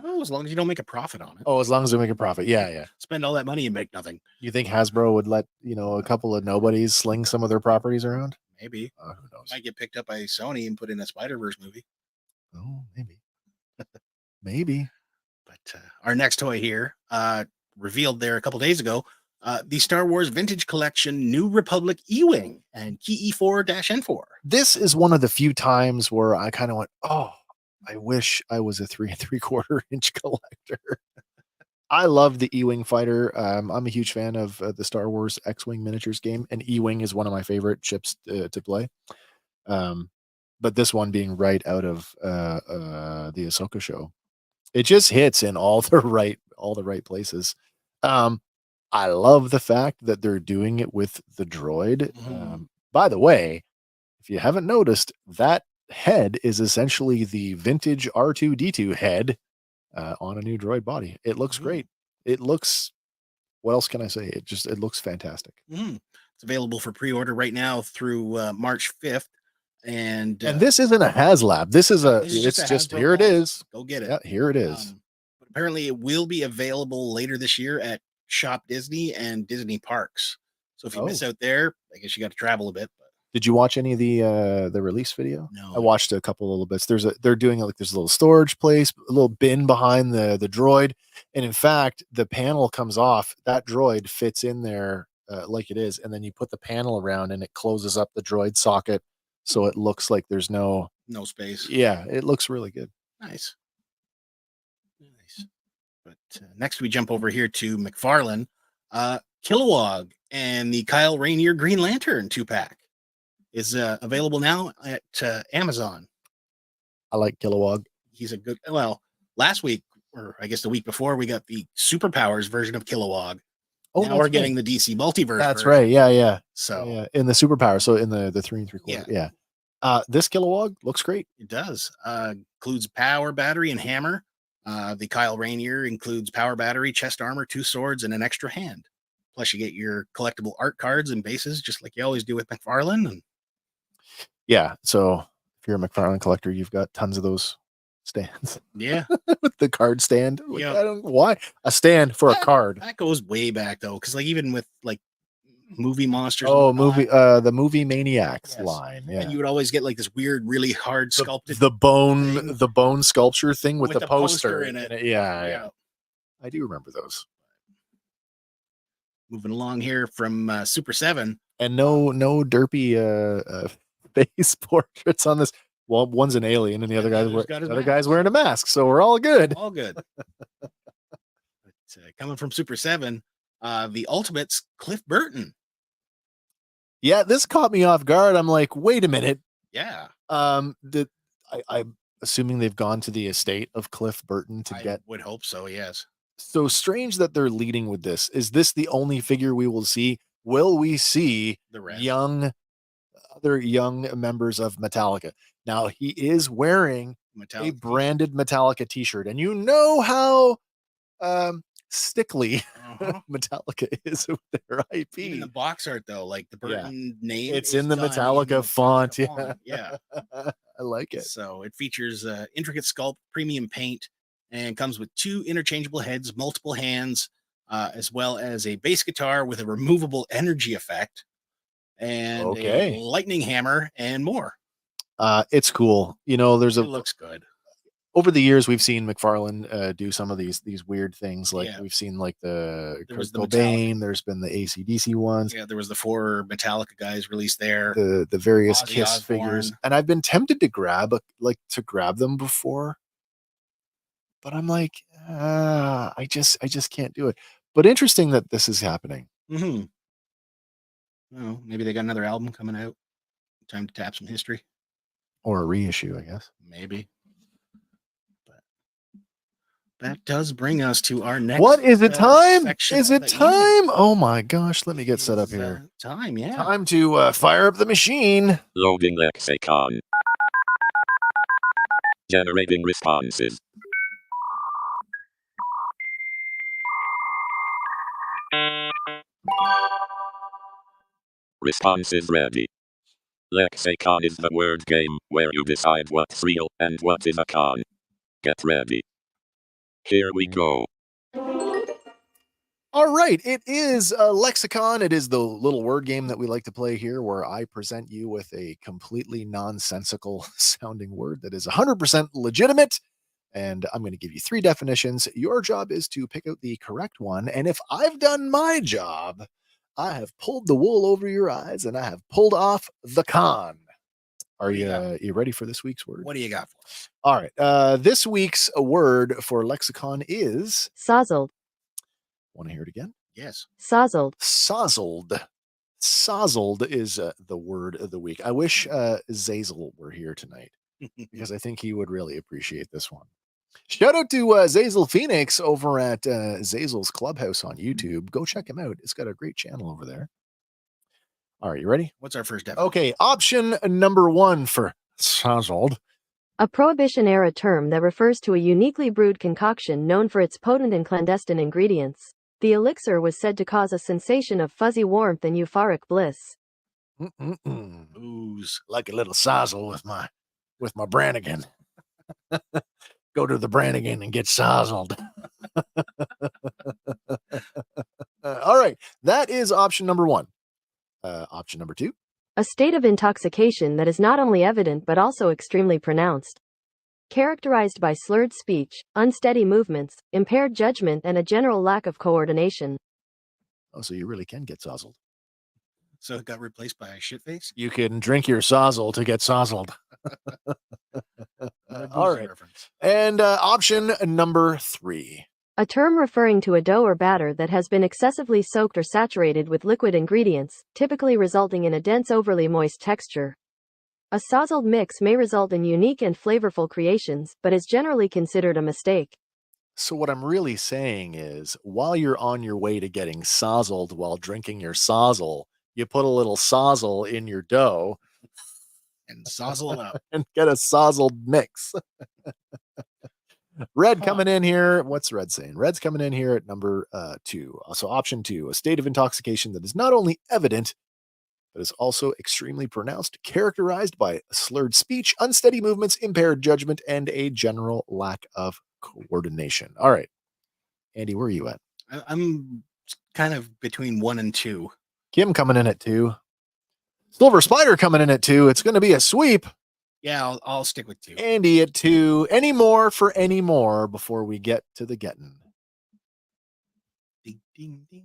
Oh, as long as you don't make a profit on it. Oh, as long as we make a profit. Yeah. Spend all that money and make nothing. You think Hasbro would let, a couple of nobodies sling some of their properties around? Maybe. Who knows? Might get picked up by Sony and put in a Spider-Verse movie. Oh, maybe. Maybe. But our next toy here, revealed there a couple days ago, the Star Wars Vintage Collection New Republic E-Wing and Key E4-N4. This is one of the few times where I kind of went, oh, I wish I was a 3 3/4 inch collector. I love the E-Wing fighter. I'm a huge fan of the Star Wars X-Wing miniatures game, and E-Wing is one of my favorite ships to play. But this one being right out of the Ahsoka show, it just hits in all the right places. I love the fact that they're doing it with the droid. By the way, if you haven't noticed, that head is essentially the vintage R2-D2 head on a new droid body. It looks great. It looks, what else can I say? It looks fantastic. It's available for pre-order right now through March 5th. And this isn't a HasLab. This is it's just here it is. Go get it. Yeah, here it is. But apparently it will be available later this year at Shop Disney and Disney Parks. So if you miss out there, I guess you got to travel a bit. But. Did you watch any of the release video? No. I watched a couple little bits. They're doing like this little storage place, a little bin behind the droid, and in fact, the panel comes off. That droid fits in there like it is, and then you put the panel around, and it closes up the droid socket, so it looks like there's no space. Yeah, it looks really good. Nice. But next we jump over here to McFarlane, Kilowog, and the Kyle Rayner Green Lantern 2-pack. Is available now at Amazon. I like Kilowog. He's a good. Well, last week, or I guess the week before, we got the Superpowers version of Kilowog. Oh, now we're getting the DC Multiverse. That's right. Yeah. So in the Superpower, so in the 3 3/4. Yeah. This Kilowog looks great. It does. Includes power battery and hammer. The Kyle Rayner includes power battery, chest armor, 2 swords, and an extra hand. Plus, you get your collectible art cards and bases, just like you always do with McFarlane. And yeah, so if you're a McFarlane collector, you've got tons of those stands. Yeah, with the card stand. Yeah, I don't know why a stand for a card. That goes way back though, because like even with like movie monsters. Oh, the movie Maniacs line. Yeah, and you would always get like this weird, really hard sculpted the bone sculpture thing with the poster in it. Yeah, I do remember those. Moving along here from Super 7, and no derpy face portraits on this. Well, one's an alien, and the other guy's wearing a mask, so we're all good. All good. But, coming from Super 7, the Ultimates Cliff Burton. Yeah, this caught me off guard. I'm like, wait a minute. Yeah. I'm assuming they've gone to the estate of Cliff Burton to get. Would hope so. Yes. So strange that they're leading with this. Is this the only figure we will see? Will we see the rest? Other young members of Metallica? Now he is wearing a branded Metallica t-shirt, and you know how stickly Metallica is with their IP. Even the box art though, like the Burton name, it's in the Metallica font. Yeah. I like it. So it features intricate sculpt, premium paint, and comes with 2 interchangeable heads, multiple hands, as well as a bass guitar with a removable energy effect, and a lightning hammer, and more. It's cool. It looks good. over the years, we've seen McFarlane do some of these weird things. Like we've seen like the Kurt Cobain. There's been the AC/DC ones. Yeah, there was the 4 Metallica guys released there. The various Ozzy Kiss Osbourne. figures, and I've been tempted to grab them before, but I'm like, I just can't do it. But interesting that this is happening. Mm-hmm. Well, maybe they got another album coming out. Time to tap some history. Or a reissue, I guess. Maybe. But that does bring us to our next. What is it time? Is it time? Evening. Oh my gosh, let me get set up here. Time, yeah. Time to fire up the machine. Loading lexicon. Generating responses. Responses ready. Lexicon is the word game where you decide what's real and what is a con. Get ready. Here we go. All right, it is a lexicon. It is the little word game that we like to play here where I present you with a completely nonsensical sounding word that is 100% legitimate. And I'm going to give you 3 definitions. Your job is to pick out the correct one. And if I've done my job, I have pulled the wool over your eyes and I have pulled off the con. Are you ready for this week's word? What do you got for us? All right. This week's word for lexicon is sozzled. Want to hear it again? Yes. Sozzled. Sozzled. Sozzled is the word of the week. I wish Zazel were here tonight because I think he would really appreciate this one. Shout out to Zazel Phoenix over at Zazel's Clubhouse on YouTube. Go check him out. It's got a great channel over there. All right, you ready? What's our first definition? Okay, option number 1 for sozzled. A Prohibition-era term that refers to a uniquely brewed concoction known for its potent and clandestine ingredients. The elixir was said to cause a sensation of fuzzy warmth and euphoric bliss. Booze. Like a little sozzle with my Brannigan. Go to the Brannigan and get sozzled. All right, that is option number 1. Option number 2. A state of intoxication that is not only evident but also extremely pronounced. Characterized by slurred speech, unsteady movements, impaired judgment, and a general lack of coordination. Oh, so you really can get sozzled. So it got replaced by a shit face? You can drink your sozzle to get sozzled. All right. Reference. And option number 3. A term referring to a dough or batter that has been excessively soaked or saturated with liquid ingredients, typically resulting in a dense, overly moist texture. A sozzled mix may result in unique and flavorful creations, but is generally considered a mistake. So what I'm really saying is, while you're on your way to getting sozzled while drinking your sozzle, you put a little sozzle in your dough and sozzle it up and get a sozzled mix. Red coming in here. What's Red saying? Red's coming in here at number 2. So option 2, a state of intoxication that is not only evident, but is also extremely pronounced, characterized by slurred speech, unsteady movements, impaired judgment, and a general lack of coordination. All right. Andy, where are you at? I'm kind of between 1 and 2. Kim coming in at 2. Silver Spider coming in at 2. It's going to be a sweep. Yeah, I'll stick with 2. Andy at 2. Any more for any more before we get to the getting? Ding, ding, ding.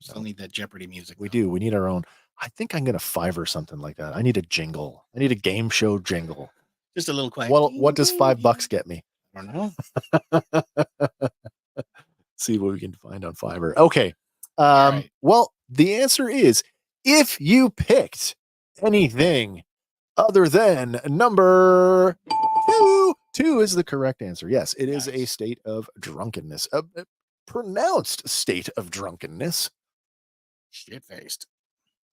Still need that Jeopardy music. We do. We need our own. I think I'm going to Fiverr something like that. I need a jingle. I need a game show jingle. Just a little quiet. Well, what does $5 get me? I don't know. See what we can find on Fiverr. Okay. Right. Well, the answer is if you picked anything other than number 2. 2 is the correct answer. Yes, it is a state of drunkenness, a pronounced state of drunkenness. Shit-faced.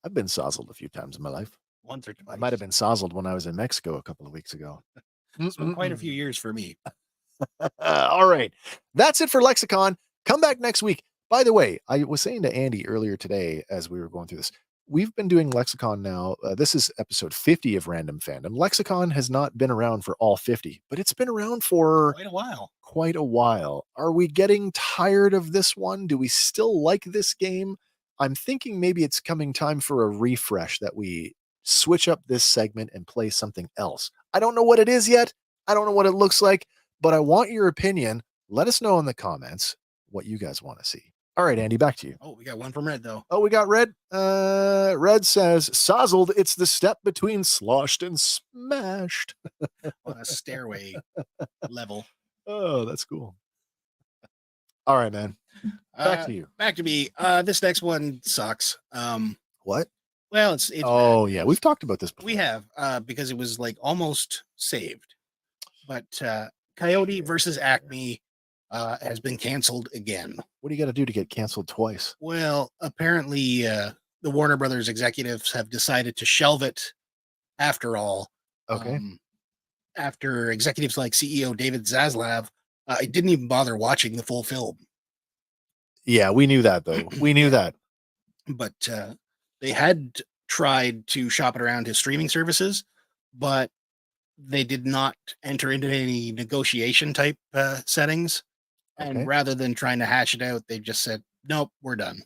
I've been sozzled a few times in my life. Once or twice. I might have been sozzled when I was in Mexico a couple of weeks ago. It's been quite a few years for me. All right. That's it for Lexicon. Come back next week. By the way, I was saying to Andy earlier today as we were going through this, we've been doing Lexicon now. This is episode 50 of Random Fandom. Lexicon has not been around for all 50, but it's been around for quite a while. Are we getting tired of this one? Do we still like this game? I'm thinking maybe it's coming time for a refresh, that we switch up this segment and play something else. I don't know what it is yet. I don't know what it looks like, but I want your opinion. Let us know in the comments what you guys want to see. All right, Andy, back to you. Oh, we got one from Red, though. Oh, we got Red. Red says, "Sozzled, it's the step between sloshed and smashed." On a stairway level. Oh, that's cool. All right, man. Back to you. Back to me. This next one sucks. What? Well, it's Oh, bad. yeah. We've talked about this before. We have, because it was like almost saved. But Coyote versus Acme has been canceled again. What do you got to do to get canceled twice? Well, apparently the Warner Brothers executives have decided to shelve it after all. Okay. After executives like CEO David Zaslav didn't even bother watching the full film. Yeah, we knew that, though. We knew that. But they had tried to shop it around his streaming services, but they did not enter into any negotiation type settings. And Okay. rather than trying to hash it out, they just said, nope, we're done.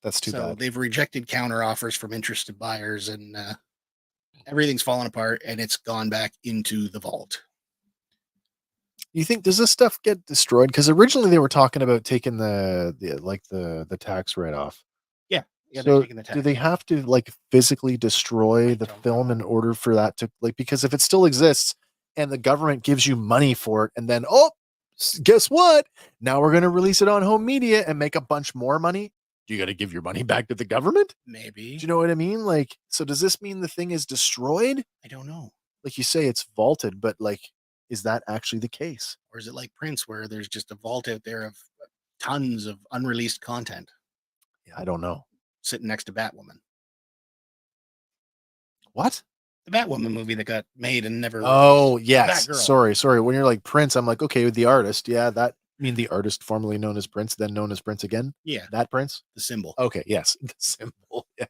That's too So bad. they've rejected counter offers from interested buyers, and everything's fallen apart, and it's gone back into the vault. You think, does this stuff get destroyed? Because originally they were talking about taking the tax write-off. Yeah, they're So taking the tax. do they have to like physically destroy I the don't film know. in order for that to, like, because if it still exists and the government gives you money for it, and then, oh, guess what? Now we're going to release it on home media and make a bunch more money. You got to give your money back to the government? Maybe. Do you know what I mean? Like, so does this mean the thing is destroyed? I don't know. Like you say, it's vaulted, but like, is that actually the case? Or is it like Prince, where there's just a vault out there of tons of unreleased content Yeah, I don't know. sitting next to Batwoman? What? The Batwoman movie that got made and never. Oh, released. yes. Batgirl. Sorry. When you're like Prince, I'm like, okay, the artist. Yeah, that, I mean, the artist formerly known as Prince, then known as Prince again. Yeah, That Prince? the symbol. Okay, yes. The symbol. Yeah.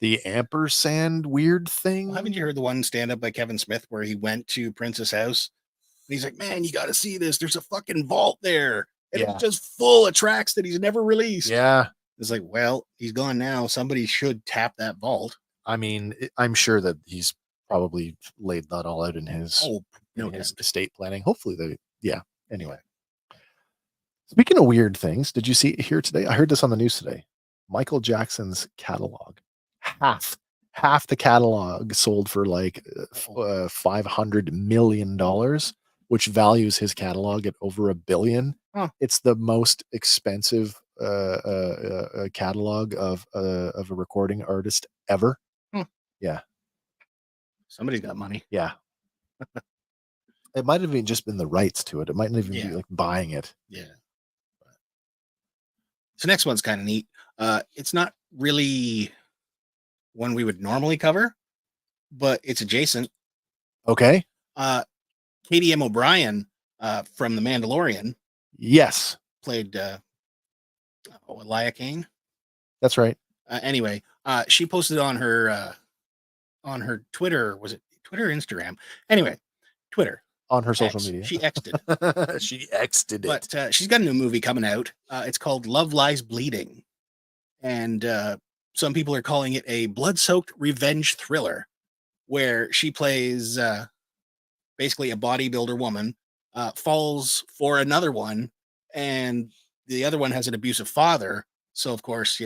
The ampersand weird thing. Well, haven't you heard the one stand up by Kevin Smith where he went to Prince's house? And he's like, man, you got to see this. There's a fucking vault there. And Yeah. it's just full of tracks that he's never released. Yeah. It's like, well, he's gone now. Somebody should tap that vault. I mean, I'm sure that he's probably laid that all out in his, Oh, no in his doubt. estate planning. Hopefully yeah. Anyway. Speaking of weird things, did you see it here today? I heard this on the news today. Michael Jackson's catalog. Half the catalog sold for like $500 million, which values his catalog at over $1 billion. Huh. It's the most expensive catalog of a recording artist ever. Yeah. Somebody's got money. Yeah. It might have just been the rights to it. It might not even be Yeah. like buying it. Yeah. So next one's kind of neat. It's not really one we would normally cover, but it's adjacent. Okay. Katie M. O'Brien from The Mandalorian Yes, played Elia Kane. that's right. Anyway, she posted on her Twitter. Was it Twitter or Instagram? Anyway, Twitter. On her social X. media. She X'd it. She X'd it. But she's got a new movie coming out. It's called Love Lies Bleeding. And some people are calling it a blood-soaked revenge thriller, where she plays basically a bodybuilder woman, falls for another one, and the other one has an abusive father. So, of course,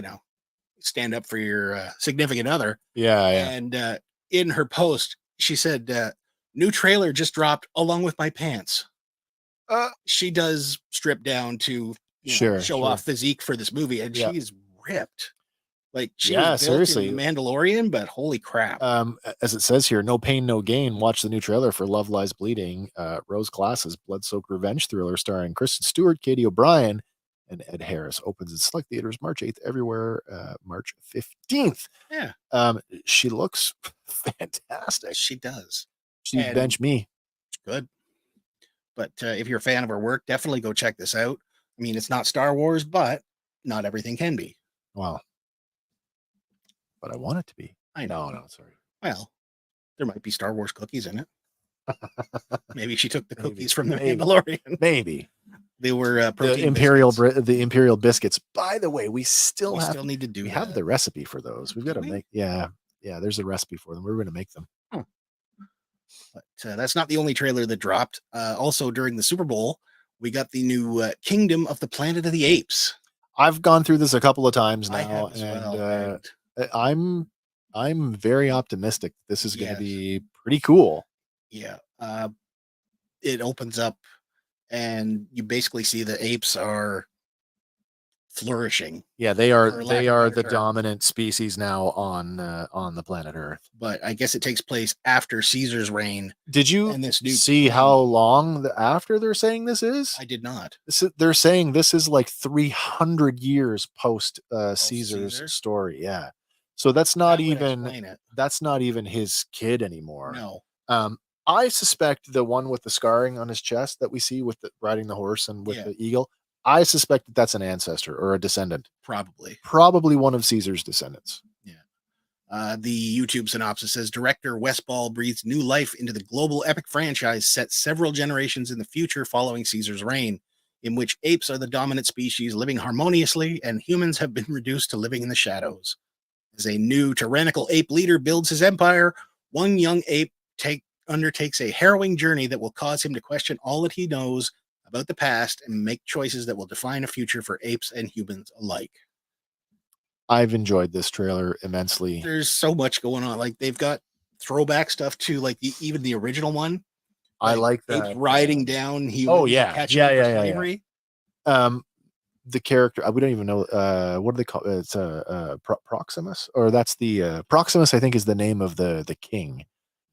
stand up for your significant other. Yeah. And in her post, she said, new trailer just dropped along with my pants. She does strip down to show off physique for this movie, and she's ripped. Like she was built seriously. in The Mandalorian, but holy crap. As it says here, no pain, no gain. Watch the new trailer for Love Lies Bleeding. Rose Glass's blood-soaked revenge thriller starring Kristen Stewart, Katie O'Brien, and Ed Harris opens in select theaters March 8th, everywhere March 15th. Yeah. She looks fantastic. She does. She'd And- bench me. It's good. But if you're a fan of her work, definitely go check this out. I mean, it's not Star Wars, but not everything can be. Wow. But I want it to be. I know. No, sorry. Well, there might be Star Wars cookies in it. Maybe she took the Maybe. cookies from The Maybe. Mandalorian. Maybe. They were The protein Imperial biscuits. the Imperial biscuits. By the way, we still We have still need to do we that. have the recipe for those. We've got to Do we? make there's a recipe for them. We're going to make them. But that's not the only trailer that dropped. Also, during the Super Bowl, we got the new Kingdom of the Planet of the Apes. I've gone through this a couple of times I now, have as and well, I'm very optimistic this is going to Yes. be pretty cool. Yeah. It opens up, and you basically see the apes are flourishing. Yeah, they For are lack they of a are better the term. dominant species now on the planet Earth. But I guess it takes place after Caesar's reign. Did you And this new see king- how long after they're saying this is? I did not. They're saying this is like 300 years post Caesar's Caesar? story. Yeah, so that's not That would even explain it. that's not even his kid anymore. No. I suspect the one with the scarring on his chest that we see with riding the horse and with Yeah. the eagle. I suspect that that's an ancestor or a descendant, Probably. one of Caesar's descendants. The YouTube synopsis says director Wes Ball breathes new life into the global epic franchise set several generations in the future following Caesar's reign, in which apes are the dominant species living harmoniously and humans have been reduced to living in the shadows. As a new tyrannical ape leader builds his empire, one young ape undertakes a harrowing journey that will cause him to question all that he knows about the past and make choices that will define a future for apes and humans alike. I've enjoyed this trailer immensely. There's so much going on. Like they've got throwback stuff to like even the original one. I like apes that. riding down humans. Oh, yeah. Catching Yeah, them for yeah, yeah, yeah. slavery. The character, we don't even know what do they call it? It's Proximus, or that's the Proximus, I think, is the name of the king.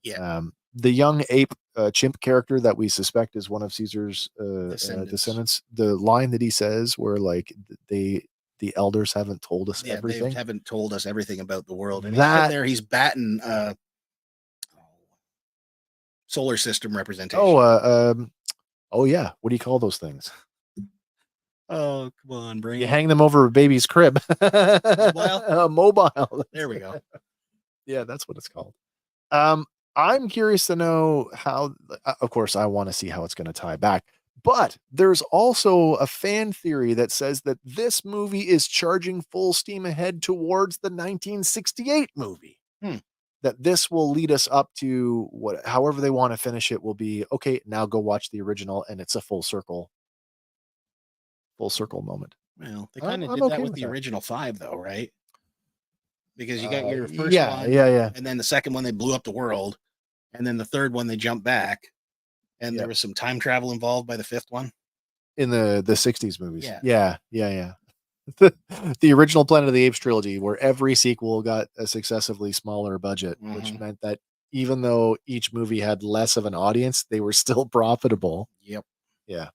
Yeah. The young ape chimp character that we suspect is one of Caesar's Descendants. descendants. The line that he says where like the elders haven't told us They everything. haven't told us everything about the world. And That- he's batting solar system representation. Oh yeah, what do you call those things? Oh, come on, brain. You hang them over a baby's crib. Mobile. There we go. Yeah, that's what it's called. I'm curious to know how, of course, I want to see how it's going to tie back, but there's also a fan theory that says that this movie is charging full steam ahead towards the 1968 movie. That this will lead us up to however they want to finish it will be, okay, now go watch the original and it's a full circle moment. Well, they kind of I'm did okay that with with the that. original 5 though, right? Because you got your first one, yeah. and then the second one they blew up the world, and then the third one they jumped back, and there was some time travel involved by the fifth one in the 60s movies. Yeah. Yeah. The original Planet of the Apes trilogy, where every sequel got a successively smaller budget, which meant that even though each movie had less of an audience, they were still profitable. Yep. Yeah.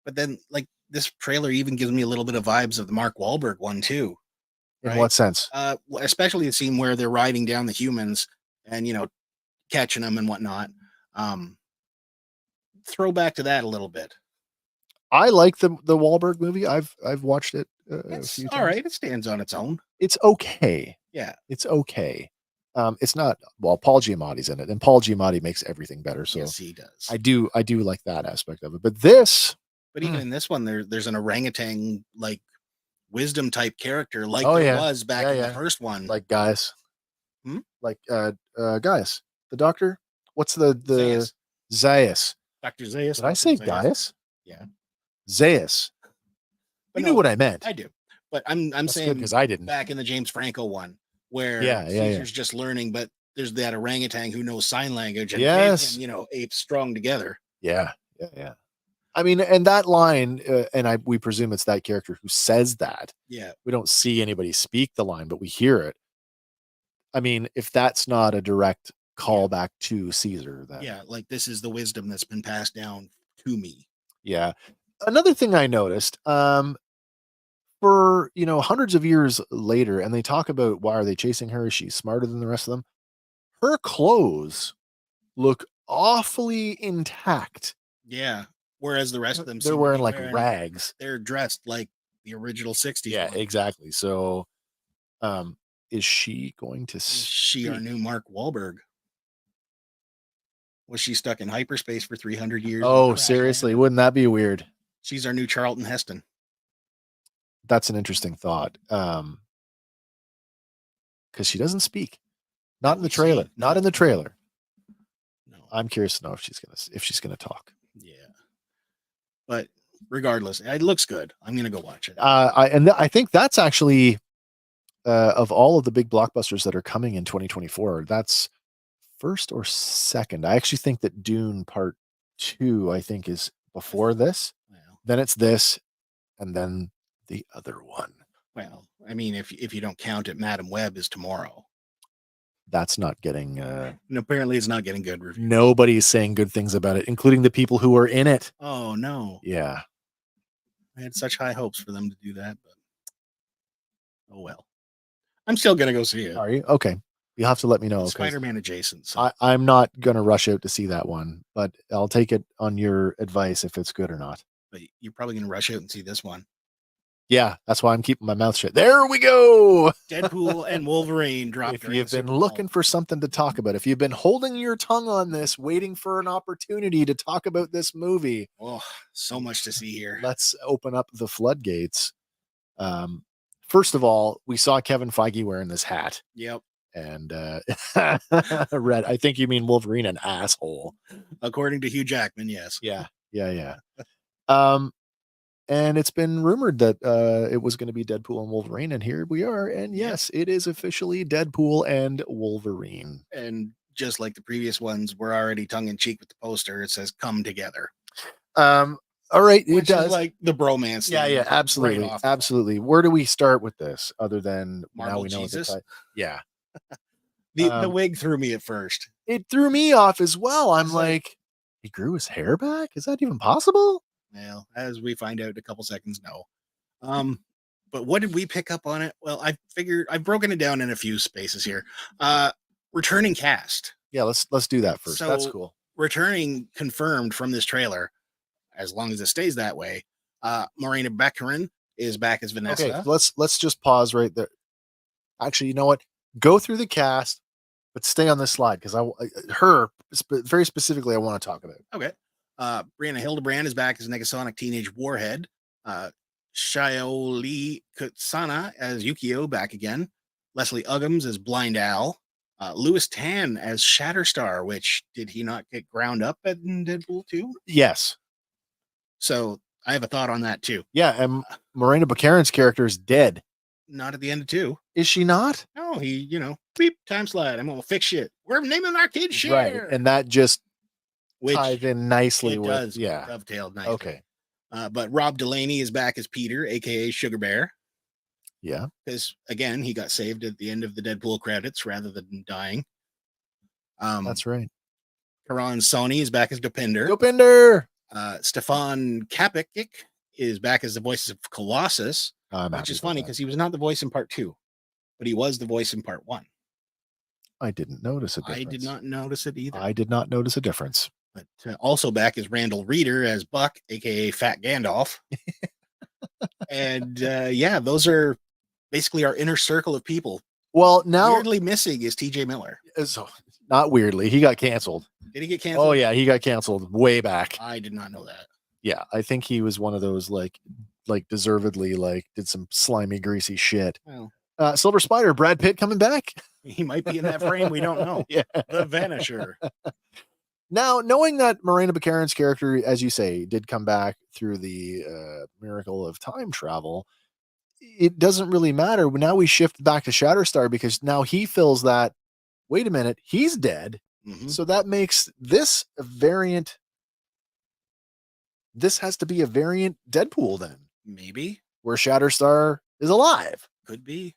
But then, like, this trailer even gives me a little bit of vibes of the Mark Wahlberg one too. In what sense? Especially the scene where they're riding down the humans and catching them and whatnot. Throw back to that a little bit. I like the Wahlberg movie. I've watched it a It's few all times. right. It stands on its own. It's okay. Yeah. It's okay. It's not, well, Paul Giamatti's in it, and Paul Giamatti makes everything better. So Yes, he does. I do like that aspect of it. But this, But even in this one, there's an orangutan like wisdom type character, like Oh, there yeah. was back Yeah, in yeah. the first one. like Gaius, Like Gaius, the doctor. What's the Zaius. Zaius? Dr. Zaius. Did I say Zaius. Gaius? Yeah. Zaius. But You no, knew what I meant. I do. But I'm That's saying because I didn't. back in the James Franco one where Yeah. Caesar's just learning, but there's that orangutan who knows sign language and Yes. and, apes strong together. Yeah. I mean, and that line, we presume it's that character who says that. Yeah. We don't see anybody speak the line, but we hear it. I mean, if that's not a direct callback to Caesar, then Yeah, like this is the wisdom that's been passed down to me. yeah. Another thing I noticed, for hundreds of years later, and they talk about why are they chasing her? Is she smarter than the rest of them? Her clothes look awfully intact. Yeah. Whereas the rest of them They're seem to wearing be like rags. They're dressed like the original 60s. Yeah, one. exactly. So, is she going to? Is she our new Mark Wahlberg? Was she stuck in hyperspace for 300 years? Oh, seriously, wouldn't that be weird? She's our new Charlton Heston. That's an interesting thought. Because she doesn't speak. Not in the trailer. Not in the trailer. No. I'm curious to know if she's gonna talk. Yeah. But regardless, it looks good. I'm gonna go watch it. I think that's actually of all of the big blockbusters that are coming in 2024, that's first or second. I actually think that Dune Part 2, I think, is before this. Well, Then it's this, and then the other one. well, I mean, if you don't count it, Madam Web is tomorrow. That's not getting. And apparently, it's not getting good reviews. Nobody's saying good things about it, including the people who are in it. Oh no! Yeah, I had such high hopes for them to do that, but oh well. I'm still gonna go see it. are you okay? You'll have to let me know. It's Spider-Man adjacent. So. I'm not gonna rush out to see that one, but I'll take it on your advice if it's good or not. But you're probably gonna rush out and see this one. Yeah, that's why I'm keeping my mouth shut. There we go. Deadpool and Wolverine dropped. If you've been looking for something to talk about, if you've been holding your tongue on this, waiting for an opportunity to talk about this movie, oh, so much to see here. Let's open up the floodgates. First of all, we saw Kevin Feige wearing this hat. Yep. And Red, I think you mean Wolverine, an asshole. According to Hugh Jackman, yes. Yeah. And it's been rumored that it was going to be Deadpool and Wolverine, and here we are. And yes, it is officially Deadpool and Wolverine. And just like the previous ones, we're already tongue in cheek with the poster. It says "Come together." All right, Which it does is like the bromance. Yeah, absolutely, right absolutely. Where do we start with this, other than Marvel now we know Jesus? Yeah, the wig threw me at first. It threw me off as well. I'm It's like, he grew his hair back? Is that even possible? Well, as we find out in a couple seconds, no. But what did we pick up on it? Well, I figured I've broken it down in a few spaces here. Returning cast. Yeah, let's do that first. So, That's cool. Returning confirmed from this trailer, as long as it stays that way. Morena Baccarin is back as Vanessa. Okay, let's just pause right there. Actually, you know what? Go through the cast, but stay on this slide because very specifically I want to talk about. Okay. Brianna Hildebrand is back as Negasonic Teenage Warhead. Shioli Kutsana as Yukio back again. Leslie Uggams as Blind Al. Louis Tan as Shatterstar, which did he not get ground up in Deadpool 2? Yes. So I have a thought on that too. Yeah, and Morena Baccarin's character is dead. Not at the end of 2. Is she not? No, he, beep, time slide. I'm gonna fix shit. We're naming our kid shit. Right. And that just Which ties in nicely it with does dovetailed nicely. Okay. But Rob Delaney is back as Peter, aka Sugar Bear. Yeah. Because again, he got saved at the end of the Deadpool credits rather than dying. That's right. Karan Sony is back as Dopinder. Stefan Kapik is back as the voice of Colossus, which is funny because he was not the voice in part 2, but he was the voice in part 1. I didn't notice a difference. I did not notice it either. I did not notice a difference. But also back is Randall Reeder as Buck, aka Fat Gandalf. And those are basically our inner circle of people. Well, now weirdly missing is TJ Miller. So, not weirdly, he got canceled. Did he get canceled? Oh yeah, he got canceled way back. I did not know that. Yeah, I think he was one of those like deservedly did some slimy, greasy shit. Well, Silver Spider, Brad Pitt coming back. He might be in that frame. We don't know. Yeah, the Vanisher. Now, knowing that Morena Baccarin's character, as you say, did come back through the miracle of time travel, it doesn't really matter. Now we shift back to Shatterstar because now he feels that, wait a minute, he's dead. Mm-hmm. So that makes this a variant. This has to be a variant Deadpool then. Maybe. Where Shatterstar is alive. Could be.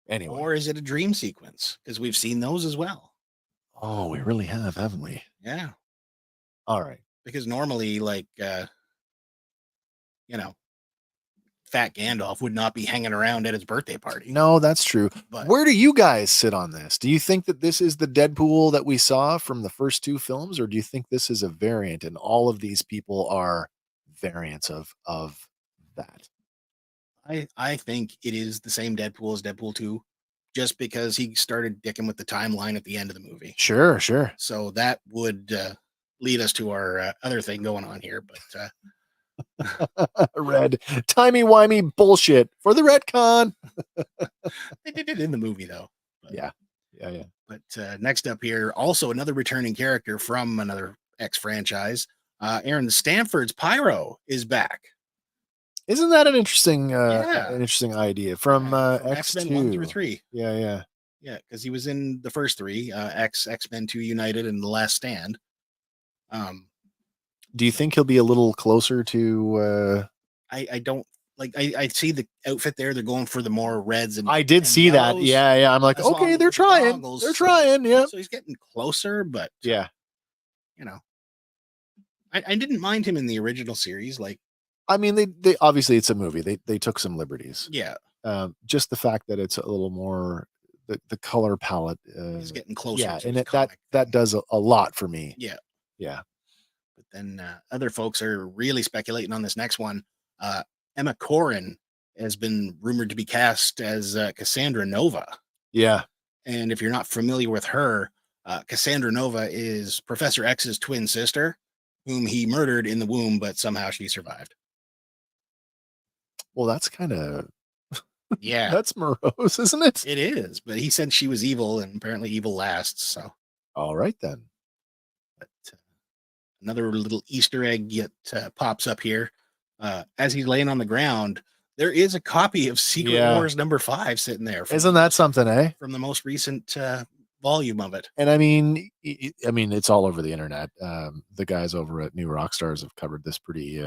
Anyway. Or is it a dream sequence? Because we've seen those as well. Oh, we really have, haven't we? Yeah. All right. Because normally, Fat Gandalf would not be hanging around at his birthday party. No, that's true. But where do you guys sit on this? Do you think that this is the Deadpool that we saw from the first 2 films, or do you think this is a variant and all of these people are variants of that? I think it is the same Deadpool as Deadpool 2, just because he started dicking with the timeline at the end of the movie. Sure. So that would lead us to our other thing going on here. But Red, timey-wimey bullshit for the retcon. They did it in the movie, though. But, yeah. Yeah. But next up here, also another returning character from another X franchise. Aaron Stanford's Pyro is back. Isn't that an interesting idea from X-Men 1 through 3? Yeah. Yeah, because he was in the first three, X-Men 2 United and The Last Stand. Do you think he'll be a little closer to? I don't like. I see the outfit there. They're going for the more reds and. I did see that. Yeah. I'm like, okay, they're trying. They're trying. Yeah. So he's getting closer, but yeah, you know, I didn't mind him in the original series. Like, I mean, they obviously it's a movie. They took some liberties. Yeah. Just the fact that it's a little more the color palette. He's getting closer. Yeah, to and his that does a lot for me. Yeah. Yeah. But then other folks are really speculating on this next one. Emma Corrin has been rumored to be cast as Cassandra Nova. Yeah. And if you're not familiar with her, Cassandra Nova is Professor X's twin sister, whom he murdered in the womb, but somehow she survived. Well, that's kind of yeah, that's morose, isn't it? It is, but he said she was evil, and apparently evil lasts. So, all right then. But another little Easter egg yet pops up here. As he's laying on the ground, there is a copy of Secret Wars #5 sitting there. Isn't that something, eh? From the most recent volume of it. And I mean, it's all over the internet. The guys over at New Rockstars have covered this pretty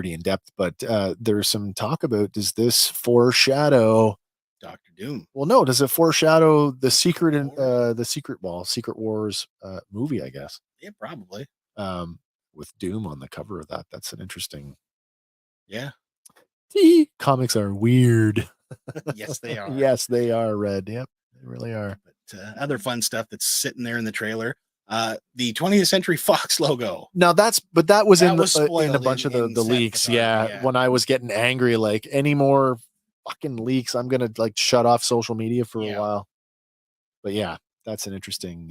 in depth. But there's some talk about, does this foreshadow Dr. Doom? Well, no. Does it foreshadow the Secret Wars movie? I guess. Yeah, probably. With Doom on the cover of that. That's an interesting. Yeah. Comics are weird. Yes, they are. Yes, they are, Red. Yep, they really are. But other fun stuff that's sitting there in the trailer. The 20th Century Fox logo. Now that was in a bunch of the leaks. Yeah. When I was getting angry, like, any more fucking leaks, I'm gonna like shut off social media for a while. But yeah, that's an interesting.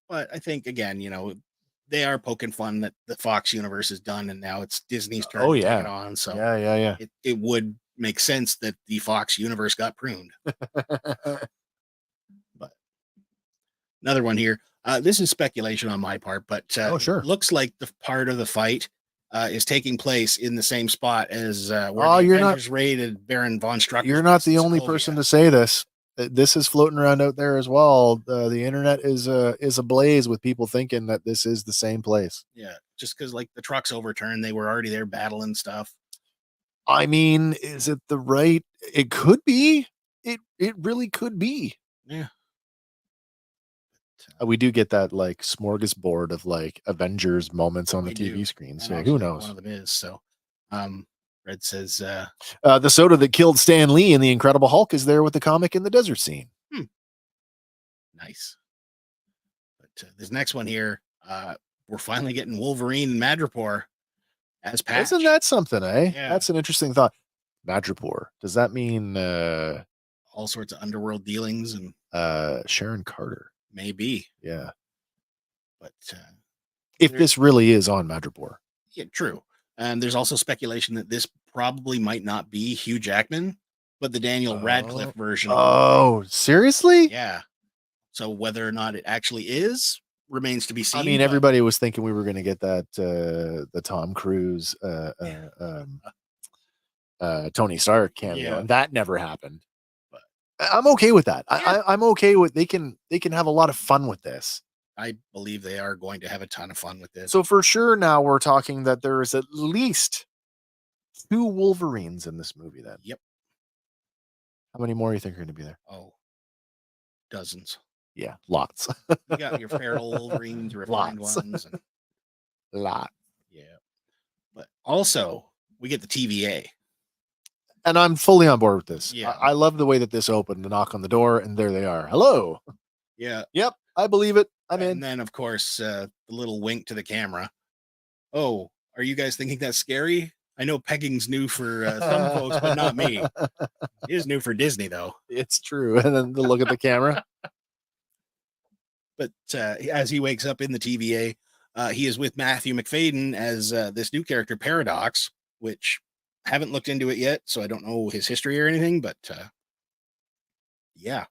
But I think again, they are poking fun that the Fox universe is done, and now it's Disney's turn to take it on. So yeah. It would make sense that the Fox universe got pruned. But another one here. This is speculation on my part, but sure. Looks like the part of the fight is taking place in the same spot as where the Avengers raided Baron von Strucker. You're not the only person to say this. This is floating around out there as well. The internet is ablaze with people thinking that this is the same place. Yeah, just because like the trucks overturned, they were already there battling stuff. I mean, is it the right? It could be. It really could be. Yeah. We do get that like smorgasbord of like Avengers moments on the TV screen. So who knows? One of them is. So, Red says, the soda that killed Stan Lee in The Incredible Hulk is there with the comic in the desert scene. Nice. But this next one here, we're finally getting Wolverine and Madripoor as Patch. Isn't that something, eh? Yeah. That's an interesting thought. Madripoor. Does that mean all sorts of underworld dealings and Sharon Carter? Maybe. Yeah. But if this really is on Madripoor. Yeah, true. And there's also speculation that this probably might not be Hugh Jackman, but the Daniel Radcliffe version. Oh, seriously? Yeah. So whether or not it actually is remains to be seen. I mean, everybody was thinking we were going to get that the Tom Cruise Tony Stark cameo, and that never happened. But I'm okay with that. Yeah. I'm okay with they can have a lot of fun with this. I believe they are going to have a ton of fun with this. So for sure, now we're talking that there is at least 2 Wolverines in this movie. Then, yep. How many more do you think are going to be there? Oh, dozens. Yeah, lots. You got your feral Wolverines, your refined ones, and lot. Yeah, but also we get the TVA, and I'm fully on board with this. Yeah, I love the way that this opened. The knock on the door, and there they are. Hello. Yeah. Yep. I believe it. I'm in. And then, of course, the little wink to the camera. Oh, are you guys thinking that's scary? I know pegging's new for some folks, but not me. It is new for Disney, though. It's true. And then the look at the camera. But as he wakes up in the TVA, he is with Matthew McFadden as this new character, Paradox, which I haven't looked into it yet, so I don't know his history or anything. But yeah.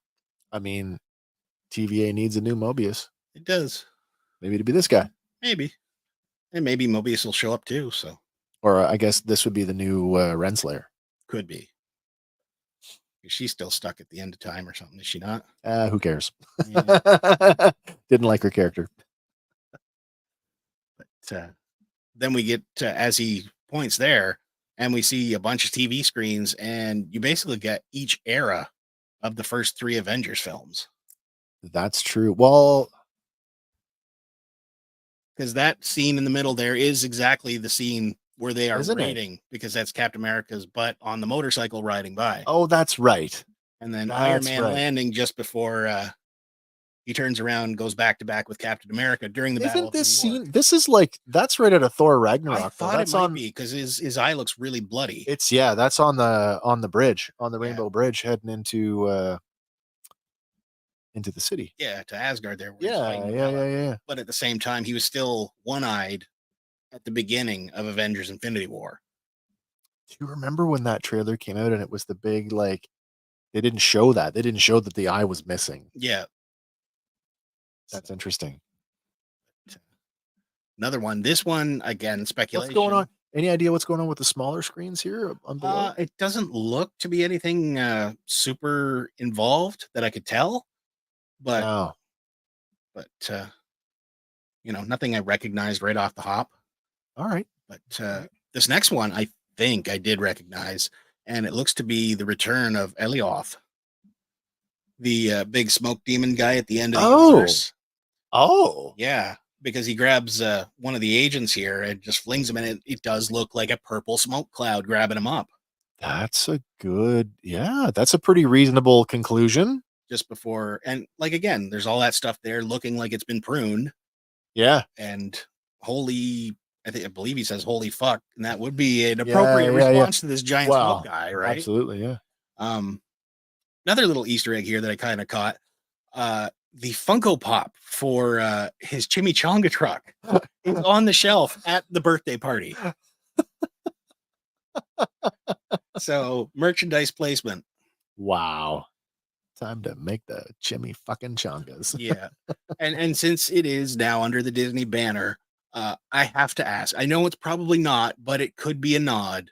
I mean, TVA needs a new Mobius. It does. Maybe to be this guy. Maybe. And maybe Mobius will show up too. So, or I guess this would be the new Renslayer. Could be. She's still stuck at the end of time or something, is she not? Who cares? Yeah. Didn't like her character. But then we get as he points there, and we see a bunch of TV screens, and you basically get each era of the first 3 Avengers films. That's true. Well, because that scene in the middle there is exactly the scene where they are raiding, because that's Captain America's butt on the motorcycle riding by. Oh, that's right. And then Iron Man landing just before he turns around and goes back to back with Captain America during the battle. Isn't this scene? This is like, that's right out of Thor Ragnarok. I thought that's it might be, because his eye looks really bloody. It's that's on the bridge, on the Rainbow Bridge, heading into the city. Yeah, to Asgard there. Yeah. But at the same time, he was still one-eyed at the beginning of Avengers Infinity War. Do you remember when that trailer came out and it was the big, like, they didn't show that. They didn't show that the eye was missing. Yeah. That's interesting. Another one. This one, again, speculation. What's going on? Any idea what's going on with the smaller screens here? It doesn't look to be anything super involved that I could tell. But, nothing I recognized right off the hop. All right. But this next one, I think I did recognize, and it looks to be the return of Elioth, the big smoke demon guy at the end of the universe. Oh, yeah, because he grabs one of the agents here and just flings him, and it does look like a purple smoke cloud grabbing him up. That's that's a pretty reasonable conclusion. Just before, and like, again, there's all that stuff there looking like it's been pruned. Yeah. And I believe he says holy fuck, and that would be an appropriate response to this giant smoke guy, right? Absolutely, yeah. Another little Easter egg here that I kind of caught. The Funko Pop for his chimichanga truck is on the shelf at the birthday party. So, merchandise placement. Wow. Time to make the chimmy fucking chongas. Yeah. And since it is now under the Disney banner, I have to ask. I know it's probably not, but it could be a nod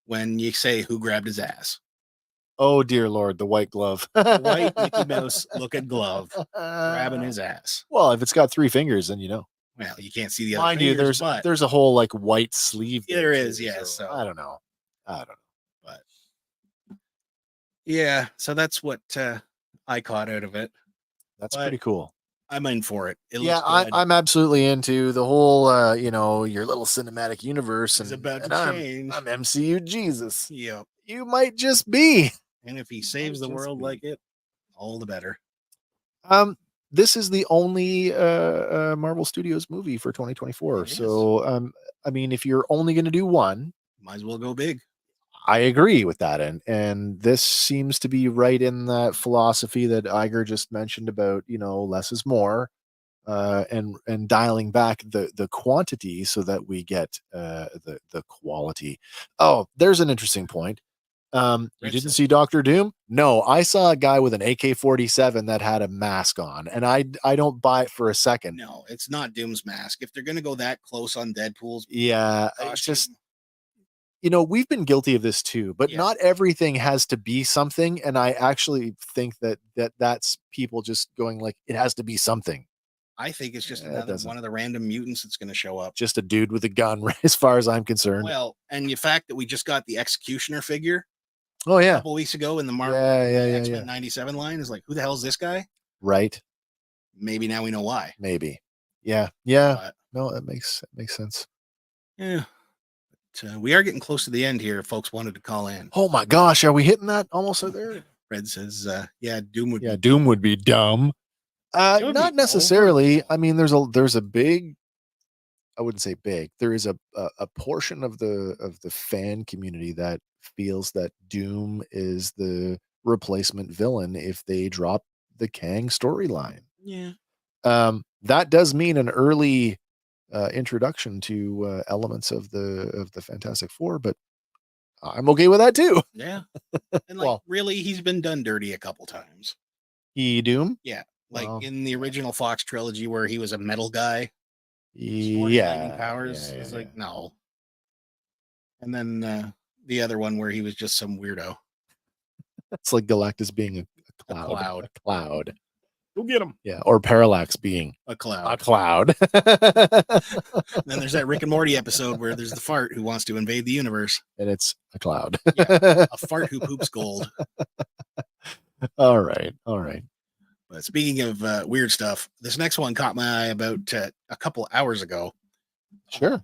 when you say who grabbed his ass. Oh, dear Lord, the white glove. The white Mickey Mouse looking glove grabbing his ass. Well, if it's got 3 fingers, then you know. Well, you can't see the other Mind fingers, you, there's a whole like white sleeve. There is, yeah. So I don't know. But yeah, so that's what I caught out of it. That's pretty cool. I'm in for it. I'm absolutely into the whole, your little cinematic universe. It's about to change. I'm MCU Jesus. Yeah. You might just be. And if he saves the world like it, all the better. This is the only Marvel Studios movie for 2024. So, I mean, if you're only going to do one, might as well go big. I agree with that. And this seems to be right in that philosophy that Iger just mentioned about, less is more, and dialing back the quantity so that we get the quality. Oh, there's an interesting point. You didn't see Dr. Doom? No, I saw a guy with an AK-47 that had a mask on, and I don't buy it for a second. No, it's not Doom's mask. If they're going to go that close on Deadpool's, it's just, we've been guilty of this too, but not everything has to be something. And I actually think that's people just going like, it has to be something. I think it's just another one of the random mutants that's going to show up. Just a dude with a gun, as far as I'm concerned. Well, and the fact that we just got the Executioner figure. Oh yeah, a couple weeks ago in the Marvel X-Men 97 line is like, who the hell is this guy? Right. Maybe now we know why. Maybe. Yeah. No, that makes sense. Yeah. But, we are getting close to the end here. If folks wanted to call in. Oh my gosh, are we hitting that almost out there? Fred says, Doom would. Yeah, Doom would be dumb. Not necessarily. I mean, there's a big. I wouldn't say big. There is a portion of the fan community that feels that Doom is the replacement villain if they drop the Kang storyline. Yeah. That does mean an early introduction to elements of the Fantastic Four, but I'm okay with that too. Yeah. And really, he's been done dirty a couple times. Doom? Yeah. Like Well, in the original Fox trilogy where he was a metal guy. Lightning yeah. powers. It's like, no. And then the other one where he was just some weirdo. It's like Galactus being a cloud. cloud. A cloud. Go get him. Yeah. Or Parallax being A a cloud. cloud. And then there's that Rick and Morty episode where there's the fart who wants to invade the universe. And it's a cloud. A fart who poops gold. All right. All right. But speaking of weird stuff, this next one caught my eye about a couple hours ago. Sure.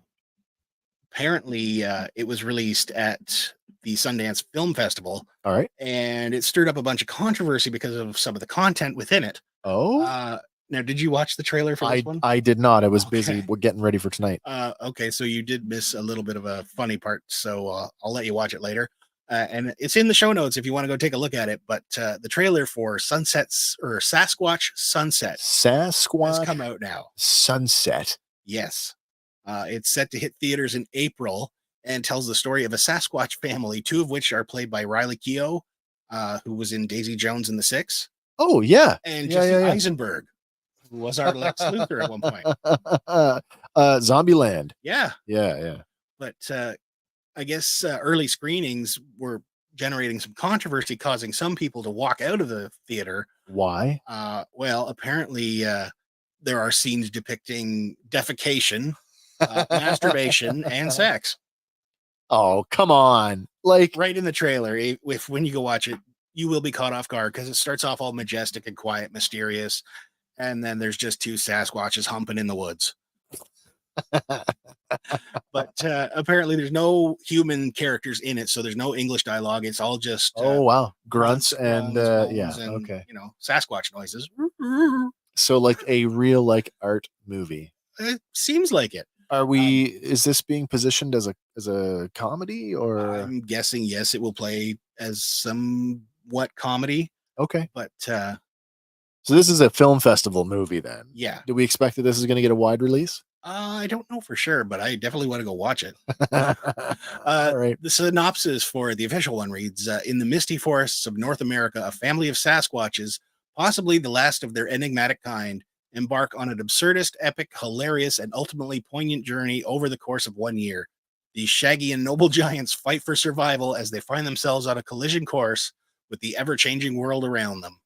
Apparently, it was released at the Sundance Film Festival. All right. And it stirred up a bunch of controversy because of some of the content within it. Oh. Now, did you watch the trailer for this one? I did not. I was busy. We're getting ready for tonight. Okay, so you did miss a little bit of a funny part, so I'll let you watch it later. And it's in the show notes if you want to go take a look at it. But the trailer for Sasquatch Sunset has come out now. Sunset. Yes. It's set to hit theaters in April and tells the story of a Sasquatch family, two of which are played by Riley Keough, who was in Daisy Jones and the Six. Oh, yeah. And Jesse Eisenberg, who was our Lex Luthor at one point. Zombieland. Yeah. Yeah, yeah. But I guess early screenings were generating some controversy, causing some people to walk out of the theater. Why? Well, apparently there are scenes depicting defecation, masturbation, and sex. Oh, come on. Like right in the trailer. If when you go watch it, you will be caught off guard because it starts off all majestic and quiet, mysterious. And then there's just two Sasquatches humping in the woods. But apparently there's no human characters in it, so there's no English dialogue. It's all just grunts and okay, Sasquatch noises. So like a real art movie. It seems like it. Are we? Is this being positioned as a comedy, or? I'm guessing yes, it will play as somewhat comedy. Okay, but so this is a film festival movie then. Yeah. Do we expect that this is going to get a wide release? I don't know for sure, but I definitely want to go watch it. All right. The synopsis for the official one reads, in the misty forests of North America, a family of Sasquatches, possibly the last of their enigmatic kind, embark on an absurdist, epic, hilarious, and ultimately poignant journey over the course of 1 year. These shaggy and noble giants fight for survival as they find themselves on a collision course with the ever-changing world around them.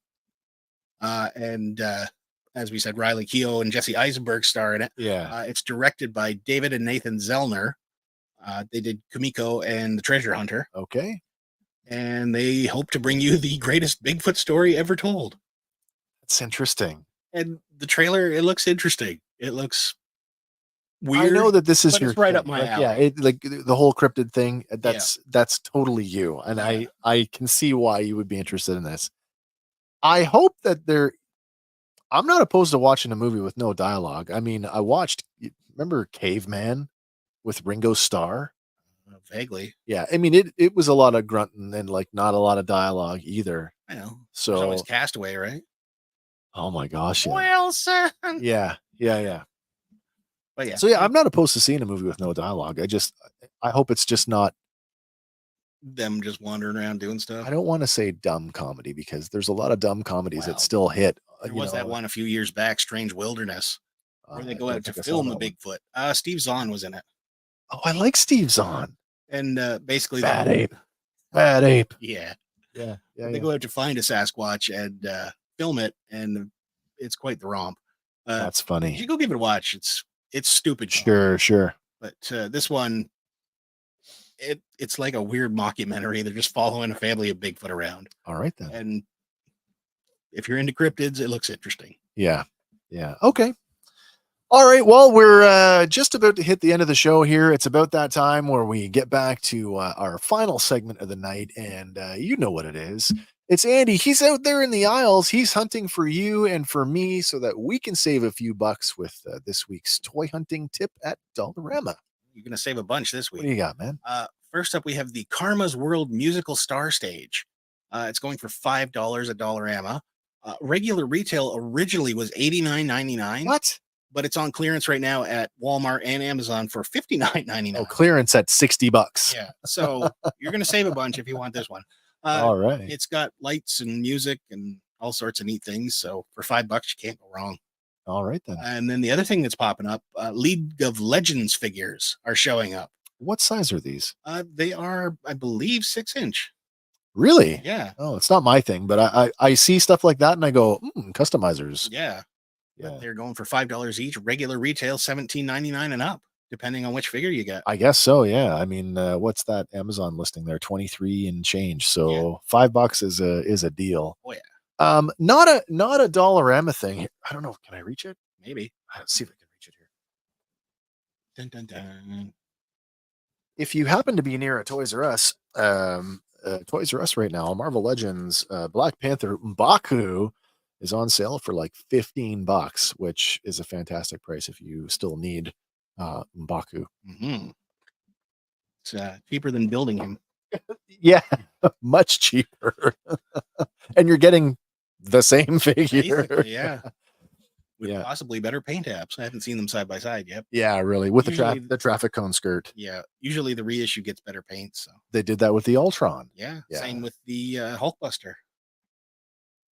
As we said, Riley Keough and Jesse Eisenberg star in it. Yeah. It's directed by David and Nathan Zellner. They did Kumiko and The Treasure Hunter. Okay. And they hope to bring you the greatest Bigfoot story ever told. That's interesting. And the trailer, it looks interesting. It looks weird. I know that this is your right thing. up my alley. Yeah, like the whole cryptid thing. That's totally you, and I can see why you would be interested in this. I hope that I'm not opposed to watching a movie with no dialogue. I mean, I watched. Remember Caveman with Ringo Starr? Vaguely. Yeah, I mean it was a lot of grunting and not a lot of dialogue either. I know. So there's always Castaway, right? Oh my gosh! Yeah. Wilson. Yeah. But yeah. So I'm not opposed to seeing a movie with no dialogue. I hope it's just not them just wandering around doing stuff. I don't want to say dumb comedy because there's a lot of dumb comedies that still hit. There was that one a few years back, Strange Wilderness, where they go out to film the Bigfoot. Steve Zahn was in it. Oh, I like Steve Zahn. And basically Bad Ape. Yeah. They go out to find a Sasquatch and film it, and it's quite the romp. That's funny. You go give it a watch. It's stupid. Sure. But this one, it's like a weird mockumentary. They're just following a family of Bigfoot around. All right then. And if you're into cryptids, it looks interesting. Yeah. Okay. All right. Well, we're just about to hit the end of the show here. It's about that time where we get back to our final segment of the night, and you know what it is. It's Andy. He's out there in the aisles. He's hunting for you and for me so that we can save a few bucks with this week's toy hunting tip at Dollarama. You're going to save a bunch this week. What do you got, man? First up, we have the Karma's World Musical Star Stage. It's going for $5 at Dollarama. Regular retail originally was $89.99. What? But it's on clearance right now at Walmart and Amazon for $59.99. Oh, clearance at $60. Yeah. So you're going to save a bunch if you want this one. All right. It's got lights and music and all sorts of neat things. So for $5, you can't go wrong. All right then. And then the other thing that's popping up, League of Legends figures are showing up. What size are these? They are, I believe, 6-inch. Really? Yeah. Oh, it's not my thing, but I see stuff like that and I go, customizers. Yeah. Yeah. They're going for $5 each. Regular retail, $17.99 and up, depending on which figure you get. I guess so. Yeah. I mean, what's that Amazon listing there? 23 and change. So Yeah. $5 is a deal. Oh yeah. Not a Dollarama thing. I don't know. Can I reach it? Maybe. Let's see if I can reach it here. Dun, dun, dun. If you happen to be near a Toys R Us, Toys R Us right now, Marvel Legends, Black Panther M'Baku is on sale for like $15, which is a fantastic price if you still need M'Baku. Mm-hmm. It's cheaper than building him. Yeah, much cheaper. And you're getting the same figure. Basically, yeah. With Yeah. possibly better paint apps. I haven't seen them side by side yet. Yeah, really. With Usually- the traffic cone skirt. Yeah. Usually the reissue gets better paint. So They did that with the Ultron. yeah. Yeah. Same with the Hulkbuster.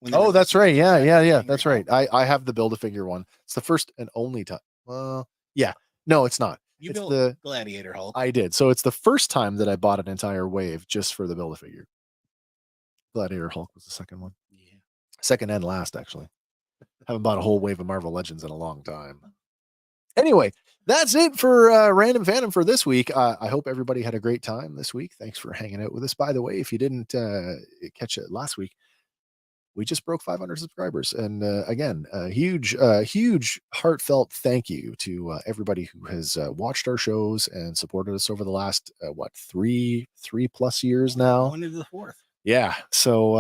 When they Oh, that's released right. it, Yeah, yeah, yeah. you That's recall? right. I have the Build-A-Figure one. It's the first and only time. Well, yeah. No, it's not. You It's built the Gladiator Hulk. I did. So it's the first time that I bought an entire wave just for the Build-A-Figure. Gladiator Hulk was the second one. Yeah. Second and last, actually. Haven't bought a whole wave of Marvel Legends in a long time. Anyway, that's it for Random Fandom for this week. I hope everybody had a great time this week. Thanks for hanging out with us. By the way, if you didn't catch it last week, we just broke 500 subscribers. And again, a huge heartfelt thank you to everybody who has watched our shows and supported us over the last, 3+ years now. Going into the fourth. Yeah. So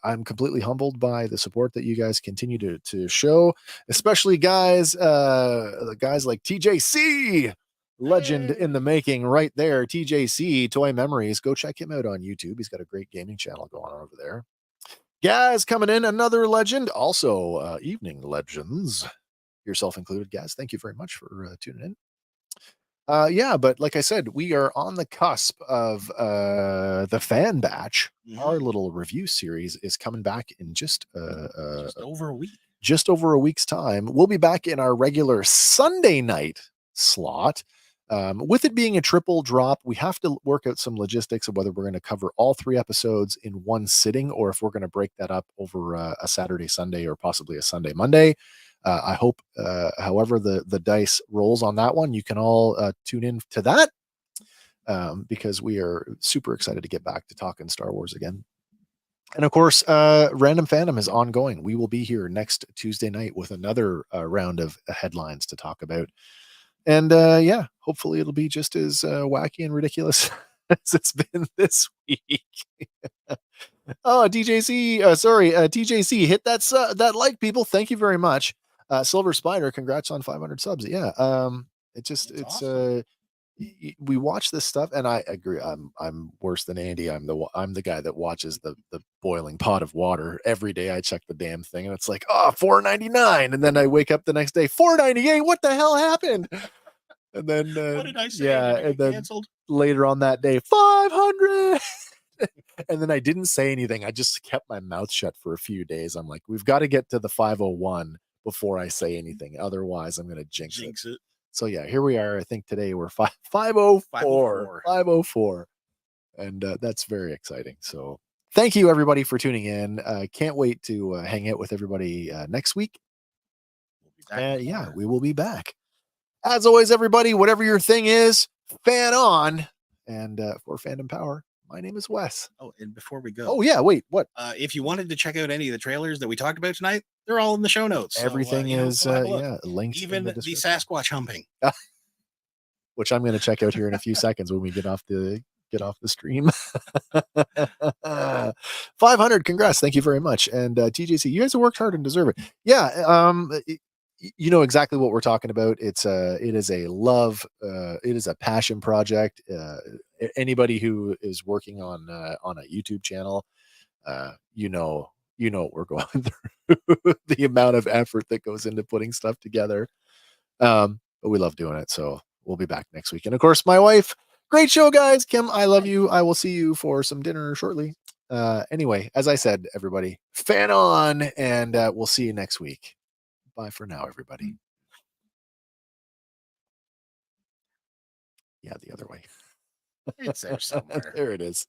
I'm completely humbled by the support that you guys continue to show, especially guys like TJC, legend in the making right there. TJC Toy Memories. Go check him out on YouTube. He's got a great gaming channel going on over there. Gaz coming in, another legend. Also, Evening Legends, yourself included, Gaz. Thank you very much for tuning in. Yeah, but like I said, we are on the cusp of the Fan Batch. Our little review series is coming back in just over a week. Just over a week's time. We'll be back in our regular Sunday night slot. With it being a triple drop, we have to work out some logistics of whether we're going to cover all 3 episodes in one sitting or if we're going to break that up over a Saturday, Sunday, or possibly a Sunday, Monday. I hope, however, the dice rolls on that one, you can all tune in to that because we are super excited to get back to talking Star Wars again. And of course, Random Fandom is ongoing. We will be here next Tuesday night with another round of headlines to talk about. And yeah, hopefully it'll be just as wacky and ridiculous as it's been this week. Oh, TJC, hit that like, people. Thank you very much. Silver Spider, congrats on 500 subs. Yeah, awesome. We watch this stuff, and I agree. I'm worse than Andy. I'm the guy that watches the boiling pot of water every day. I check the damn thing, and it's like, $4.99, and then I wake up the next day, $4.98. What the hell happened? And then what did I say? Yeah, and then canceled? Later on that day, 500. And then I didn't say anything. I just kept my mouth shut for a few days. I'm like, we've got to get to the 501 before I say anything. Otherwise, I'm going to jinx it. So yeah, here we are. I think today we're 504. And that's very exciting. So thank you everybody for tuning in. Can't wait to hang out with everybody next week. Yeah, we will be back. As always, everybody, whatever your thing is, fan on. And for Fandom Power, my name is Wes. Oh, and before we go. Oh, yeah. Wait, what? If you wanted to check out any of the trailers that we talked about tonight, they're all in the show notes. Everything is linked. Even the Sasquatch humping. Which I'm going to check out here in a few seconds when we get off the stream. 500. Congrats. Thank you very much. And TJC, you guys have worked hard and deserve it. Yeah. You know exactly what we're talking about. It is a love. It is a passion project. Anybody who is working on a YouTube channel, you know what we're going through. The amount of effort that goes into putting stuff together. But we love doing it. So we'll be back next week. And of course, my wife. Great show, guys. Kim, I love you. I will see you for some dinner shortly. Anyway, as I said, everybody, fan on, and we'll see you next week. Bye for now, everybody. Yeah, the other way. It's there somewhere. There it is.